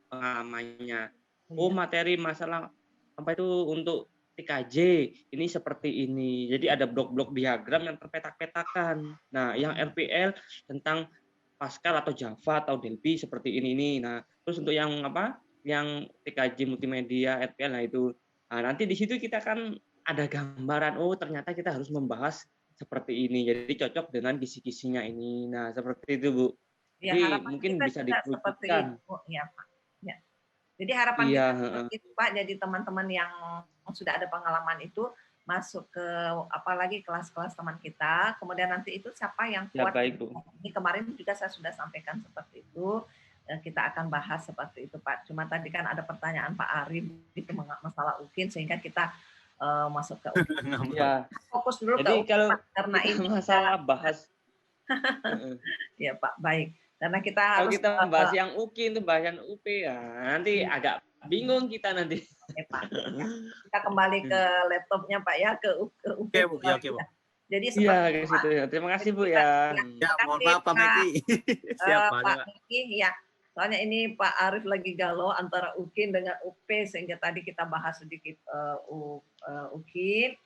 pengalamannya. Oh materi masalah apa itu untuk TKJ ini seperti ini. Jadi ada blok-blok diagram yang terpetak-petakan. Nah yang RPL tentang Pascal atau Java atau Delphi seperti ini. Nah terus untuk yang apa? Yang TKJ multimedia RPL nah itu. Nah, nanti di situ kita kan ada gambaran. Oh ternyata kita harus membahas seperti ini. Jadi cocok dengan kisi-kisinya ini. Nah seperti itu Bu. Ya, jadi mungkin bisa dikerucutkan. Ya Pak. Ya. Jadi harapan kita seperti itu Pak. Jadi teman-teman yang sudah ada pengalaman itu masuk ke apalagi kelas-kelas teman kita, kemudian nanti itu siapa yang kuat. Ya, baik, Bu. Ini kemarin juga saya sudah sampaikan seperti itu, kita akan bahas seperti itu Pak. Cuma tadi kan ada pertanyaan Pak Arif itu masalah UKIN sehingga kita masuk ke UKIN. Ya. Fokus dulu jadi ke UKIN kalau Pak, karena ini masalah bahas. Ya Pak, baik. Karena kita kalau harus kita membahas yang UKIN itu bahasan UP ya, nanti agak bingung kita nanti. Pak. Ya. Kita kembali ke laptopnya Pak ya, ke UP. Oke Bu. Jadi iya, ke situ ya. Terima kasih Bu ya. Ya, mohon maaf Pak Meki. Siap Pak Meki ya. Soalnya ini Pak Arief lagi galau antara UKIN dengan UP, sehingga tadi kita bahas sedikit UKIN.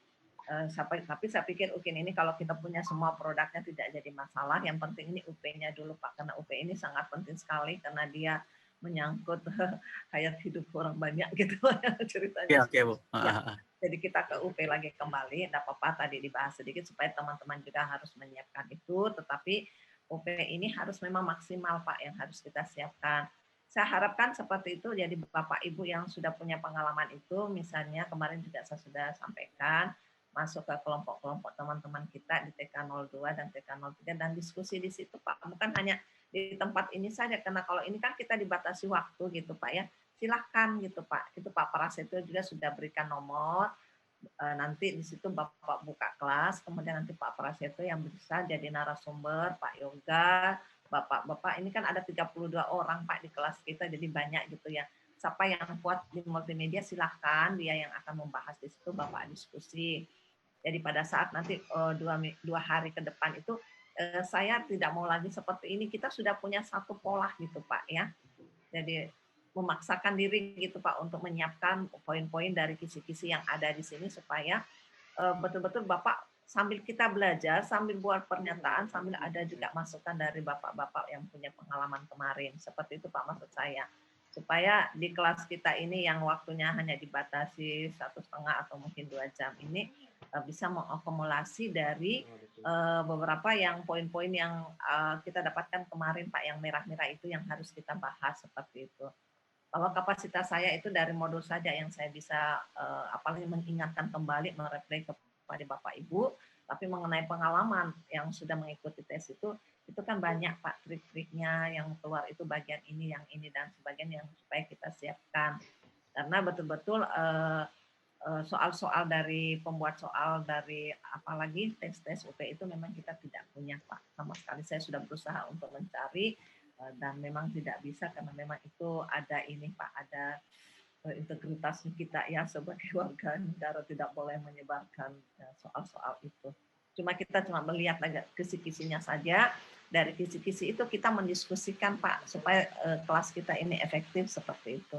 Tapi saya pikir UKIN ini kalau kita punya semua produknya tidak jadi masalah. Yang penting ini UP-nya dulu Pak, karena UP ini sangat penting sekali karena dia menyangkut hayat hidup orang banyak gitu ceritanya. Oke, Bu. Ya, jadi kita ke UP lagi kembali. Tidak apa-apa tadi dibahas sedikit supaya teman-teman juga harus menyiapkan itu. Tetapi UP ini harus memang maksimal Pak yang harus kita siapkan. Saya harapkan seperti itu. Jadi Bapak Ibu yang sudah punya pengalaman itu, misalnya kemarin juga saya sudah sampaikan, masuk ke kelompok-kelompok teman-teman kita di TK02 dan TK03 dan diskusi di situ Pak. Bukan hanya di tempat ini saja, karena kalau ini kan kita dibatasi waktu gitu Pak ya. Silahkan gitu Pak. Itu Pak Prasetyo juga sudah berikan nomor. Nanti di situ Bapak buka kelas, kemudian nanti Pak Prasetyo yang bisa jadi narasumber, Pak Yoga, Bapak-bapak ini kan ada 32 orang Pak di kelas kita, jadi banyak gitu ya. Siapa yang kuat di multimedia silahkan, dia yang akan membahas di situ, Bapak diskusi. Jadi pada saat nanti 2 hari ke depan itu saya tidak mau lagi seperti ini, kita sudah punya satu pola gitu Pak ya. Jadi memaksakan diri gitu Pak untuk menyiapkan poin-poin dari kisi-kisi yang ada di sini supaya betul-betul Bapak sambil kita belajar, sambil buat pernyataan, sambil ada juga masukan dari Bapak-bapak yang punya pengalaman kemarin. Seperti itu Pak maksud saya. Supaya di kelas kita ini yang waktunya hanya dibatasi 1,5 atau mungkin 2 jam ini bisa mengakumulasi dari beberapa yang poin-poin yang kita dapatkan kemarin Pak, yang merah-merah itu yang harus kita bahas seperti itu. Kalau kapasitas saya itu dari modul saja yang saya bisa apalagi mengingatkan kembali, mereplay kepada Bapak Ibu, tapi mengenai pengalaman yang sudah mengikuti tes itu kan banyak Pak trik-triknya yang keluar itu bagian ini, yang ini dan sebagainya yang supaya kita siapkan. Karena betul-betul soal-soal dari pembuat soal dari apalagi tes-tes UP itu memang kita tidak punya Pak. Sama sekali saya sudah berusaha untuk mencari dan memang tidak bisa karena memang itu ada ini Pak, ada integritas kita ya sebagai warga negara, tidak boleh menyebarkan soal-soal itu. Cuma kita melihat agak kisi-kisinya saja. Dari kisi-kisi itu kita mendiskusikan Pak supaya kelas kita ini efektif seperti itu.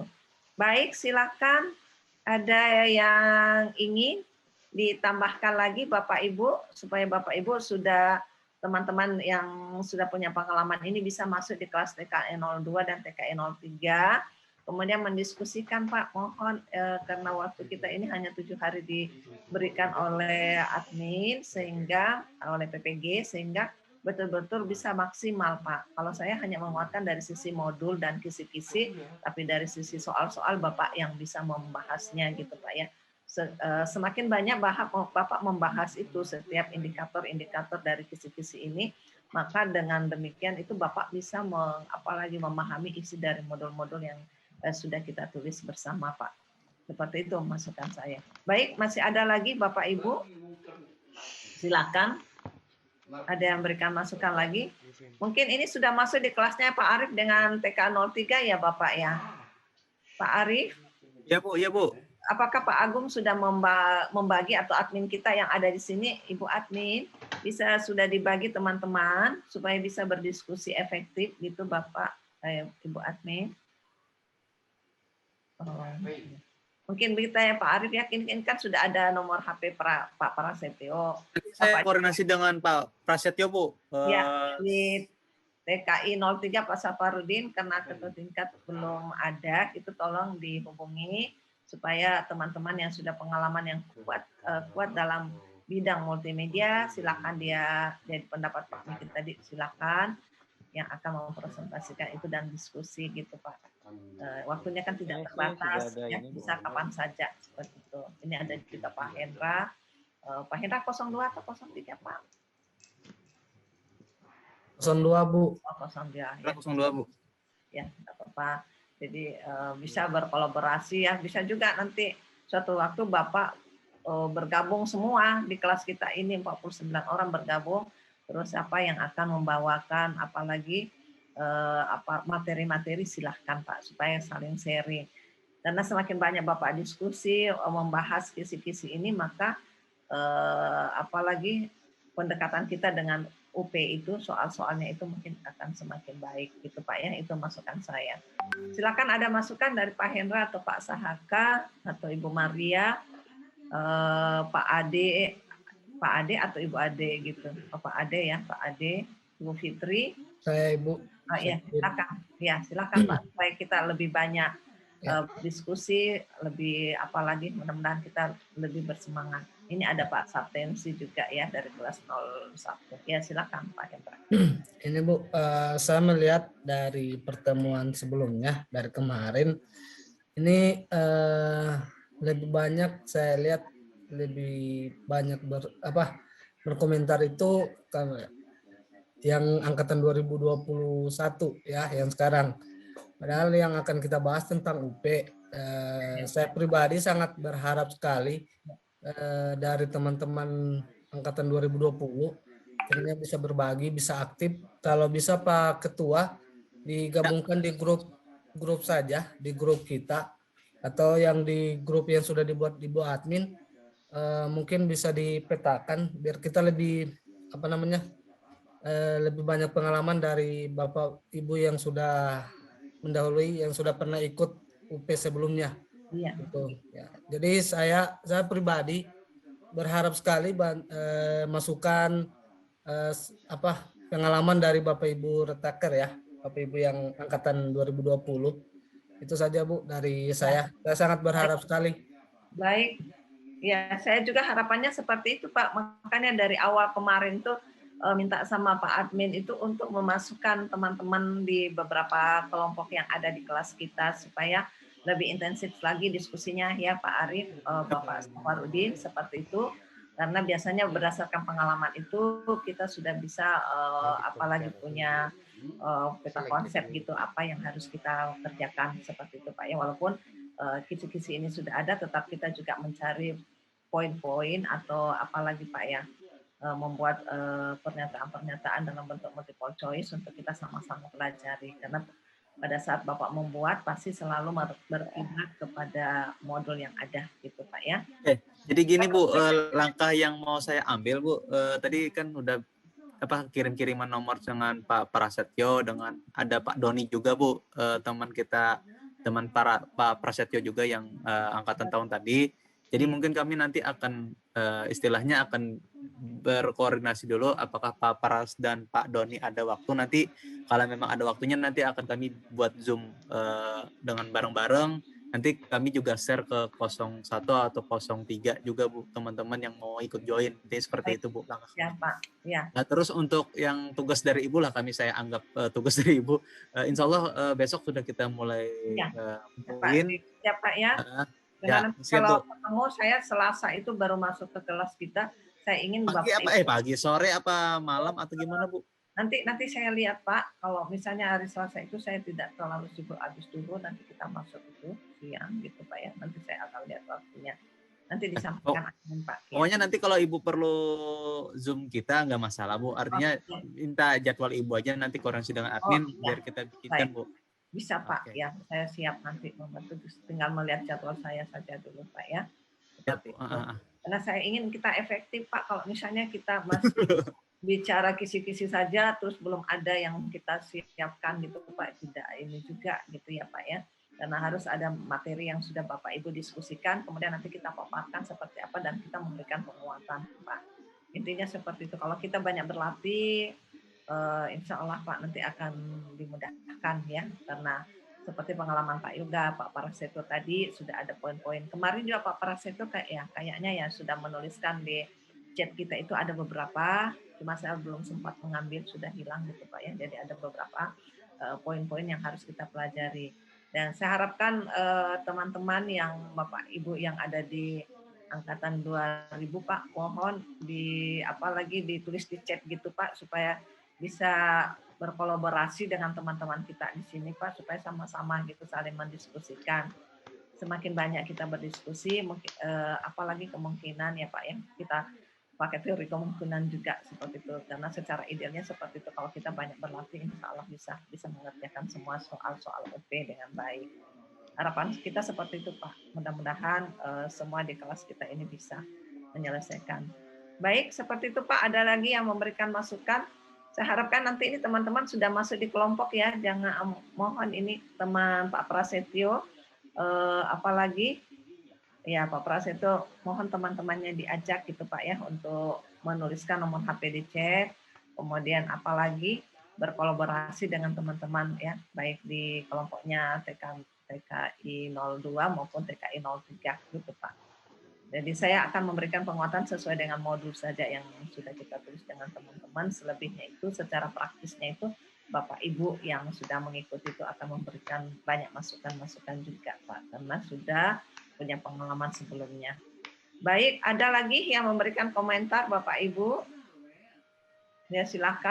Baik, silakan ada yang ingin ditambahkan lagi Bapak Ibu supaya Bapak Ibu sudah teman-teman yang sudah punya pengalaman ini bisa masuk di kelas TKE 02 dan TKE 03. Kemudian mendiskusikan Pak, mohon karena waktu kita ini hanya 7 hari diberikan oleh admin sehingga oleh PPG sehingga betul-betul bisa maksimal Pak. Kalau saya hanya menguatkan dari sisi modul dan kisi-kisi, tapi dari sisi soal-soal Bapak yang bisa membahasnya gitu Pak ya. Semakin banyak Bapak membahas itu setiap indikator-indikator dari kisi-kisi ini, maka dengan demikian itu Bapak bisa apalagi memahami isi dari modul-modul yang sudah kita tulis bersama Pak. Seperti itu masukan saya. Baik, masih ada lagi Bapak Ibu? Silakan. Ada yang berikan masukan lagi? Mungkin ini sudah masuk di kelasnya Pak Arief dengan TK03 ya Bapak ya? Pak Arief? Ya Bu, ya Bu. Apakah Pak Agung sudah membagi atau admin kita yang ada di sini, Ibu admin, bisa sudah dibagi teman-teman supaya bisa berdiskusi efektif gitu Bapak, Ibu admin? Mungkin kita ya Pak Arief yakin kan sudah ada nomor HP Pak Prasetyo. Saya koordinasi dengan Pak Prasetyo Bu. Ya, di TKI 03 Pak Saparudin karena ketua tingkat belum ada, itu tolong dihubungi supaya teman-teman yang sudah pengalaman yang kuat dalam bidang multimedia, silakan dia jadi pendapat Pak Mikir tadi, silakan yang akan mempresentasikan itu dan diskusi gitu Pak. Waktunya kan tidak terbatas, ya, bisa kapan saja seperti itu. Ini ada juga Pak Hendra. Pak Hendra 02 atau 03 Pak? 02 Bu. 02 ya. 02 Bu. Ya, tidak apa-apa. Jadi bisa berkolaborasi ya, bisa juga nanti suatu waktu Bapak bergabung semua di kelas kita ini 49 orang bergabung, terus apa yang akan membawakan apalagi materi-materi silahkan Pak supaya saling sharing. Karena semakin banyak Bapak diskusi membahas kisi-kisi ini maka apalagi pendekatan kita dengan UP itu soal-soalnya itu mungkin akan semakin baik gitu Pak ya, itu masukan saya. Silakan ada masukan dari Pak Hendra atau Pak Sahaka atau Ibu Maria, Pak Ade atau Ibu Ade gitu. Pak Ade ya, Pak Ade, Ibu Fitri. Saya Ibu. Ya, silakan. Ya, silakan Pak. Supaya kita lebih banyak diskusi, lebih apalagi mudah-mudahan kita lebih bersemangat. Ini ada Pak Saptensi juga ya dari kelas 01. Ya, silakan Pak Hendra. Ini Bu, saya melihat dari pertemuan sebelumnya dari kemarin ini lebih banyak saya lihat lebih banyak berkomentar itu yang angkatan 2021 ya, yang sekarang. Padahal yang akan kita bahas tentang UP, saya pribadi sangat berharap sekali dari teman-teman angkatan 2020 akhirnya bisa berbagi, bisa aktif. Kalau bisa Pak Ketua digabungkan di grup saja, di grup kita, atau yang di grup yang sudah dibuat Ibu admin, mungkin bisa dipetakan biar kita lebih lebih banyak pengalaman dari Bapak Ibu yang sudah mendahului, yang sudah pernah ikut UP sebelumnya. Iya. Gitu. Ya. Jadi saya pribadi berharap sekali masukan pengalaman dari Bapak Ibu Retaker ya, Bapak Ibu yang angkatan 2020. Itu saja Bu dari saya. Saya sangat berharap sekali. Baik. Ya, saya juga harapannya seperti itu Pak. Makanya dari awal kemarin tuh minta sama Pak Admin itu untuk memasukkan teman-teman di beberapa kelompok yang ada di kelas kita supaya lebih intensif lagi diskusinya ya Pak Arif, Bapak Safarudin, seperti itu. Karena biasanya berdasarkan pengalaman itu kita sudah bisa apalagi punya peta konsep gitu apa yang harus kita kerjakan seperti itu Pak ya. Walaupun kisi-kisi ini sudah ada, tetap kita juga mencari poin-poin atau apalagi Pak ya, membuat pernyataan-pernyataan dalam bentuk multiple choice untuk kita sama-sama pelajari. Karena pada saat Bapak membuat pasti selalu berkiblat kepada modul yang ada gitu Pak ya. Jadi gini Bu, langkah yang mau saya ambil Bu, tadi kan udah kirim-kiriman nomor dengan Pak Prasetyo, dengan ada Pak Doni juga Bu, teman kita, Pak Prasetyo juga yang angkatan tahun tadi. Jadi mungkin kami nanti akan istilahnya akan berkoordinasi dulu apakah Pak Pras dan Pak Doni ada waktu. Nanti kalau memang ada waktunya nanti akan kami buat Zoom dengan bareng-bareng. Nanti kami juga share ke 01 atau 03 juga Bu, teman-teman yang mau ikut join. Jadi seperti itu Bu. Ya Pak. Ya. Nah, terus untuk yang tugas dari Ibu lah saya anggap tugas dari Ibu. Insya Allah besok sudah kita mulai kumpulin. Ya Pak ya. Dengan kalau ketemu saya Selasa itu baru masuk ke kelas kita, saya ingin pagi sore apa malam atau gimana Bu? Nanti saya lihat Pak, kalau misalnya hari Selasa itu saya tidak terlalu sibuk habis dulu, nanti kita masuk itu siang gitu Pak ya. Nanti saya akan lihat waktunya. Nanti disampaikan Pak. Pokoknya nanti kalau Ibu perlu Zoom kita nggak masalah Bu. Artinya minta jadwal Ibu aja, nanti koordinasi dengan admin biar kita bikinkan Bu. Bisa Pak, ya saya siap nanti membantu, tinggal melihat jadwal saya saja dulu Pak ya. Seperti itu. Karena saya ingin kita efektif Pak, kalau misalnya kita masih bicara kisi-kisi saja terus belum ada yang kita siapkan gitu Pak, tidak ini juga gitu ya Pak ya. Karena harus ada materi yang sudah Bapak Ibu diskusikan, kemudian nanti kita paparkan seperti apa dan kita memberikan penguatan Pak. Intinya seperti itu. Kalau kita banyak berlatih, insya Allah Pak nanti akan dimudahkan ya, karena seperti pengalaman Pak Yoga, Pak Prasetyo tadi sudah ada poin-poin. Kemarin juga Pak Prasetyo kayaknya ya sudah menuliskan di chat kita itu ada beberapa, cuma saya belum sempat mengambil, sudah hilang gitu Pak ya. Jadi ada beberapa poin-poin yang harus kita pelajari. Dan saya harapkan teman-teman yang Bapak Ibu yang ada di angkatan 2000 Pak, mohon apalagi ditulis di chat gitu Pak, supaya bisa berkolaborasi dengan teman-teman kita di sini Pak, supaya sama-sama gitu saling mendiskusikan. Semakin banyak kita berdiskusi, apalagi kemungkinan ya Pak ya, kita pakai teori kemungkinan juga seperti itu. Karena secara idealnya seperti itu, kalau kita banyak berlatih, insya Allah bisa mengerjakan semua soal-soal UP dengan baik. Harapan kita seperti itu Pak. Mudah-mudahan semua di kelas kita ini bisa menyelesaikan. Baik, seperti itu Pak. Ada lagi yang memberikan masukan? Saya harapkan nanti ini teman-teman sudah masuk di kelompok ya. Jangan mohon ini teman Pak Prasetyo, apalagi ya Pak Prasetyo, mohon teman-temannya diajak gitu Pak ya untuk menuliskan nomor HP di chat. Kemudian apalagi berkolaborasi dengan teman-teman ya, baik di kelompoknya TKI 02 maupun TKI 03 gitu Pak. Jadi saya akan memberikan penguatan sesuai dengan modul saja yang sudah kita tulis dengan teman-teman. Selebihnya itu secara praktisnya itu Bapak Ibu yang sudah mengikuti itu akan memberikan banyak masukan-masukan juga Pak, karena sudah punya pengalaman sebelumnya. Baik, ada lagi yang memberikan komentar Bapak Ibu? Ya silakan.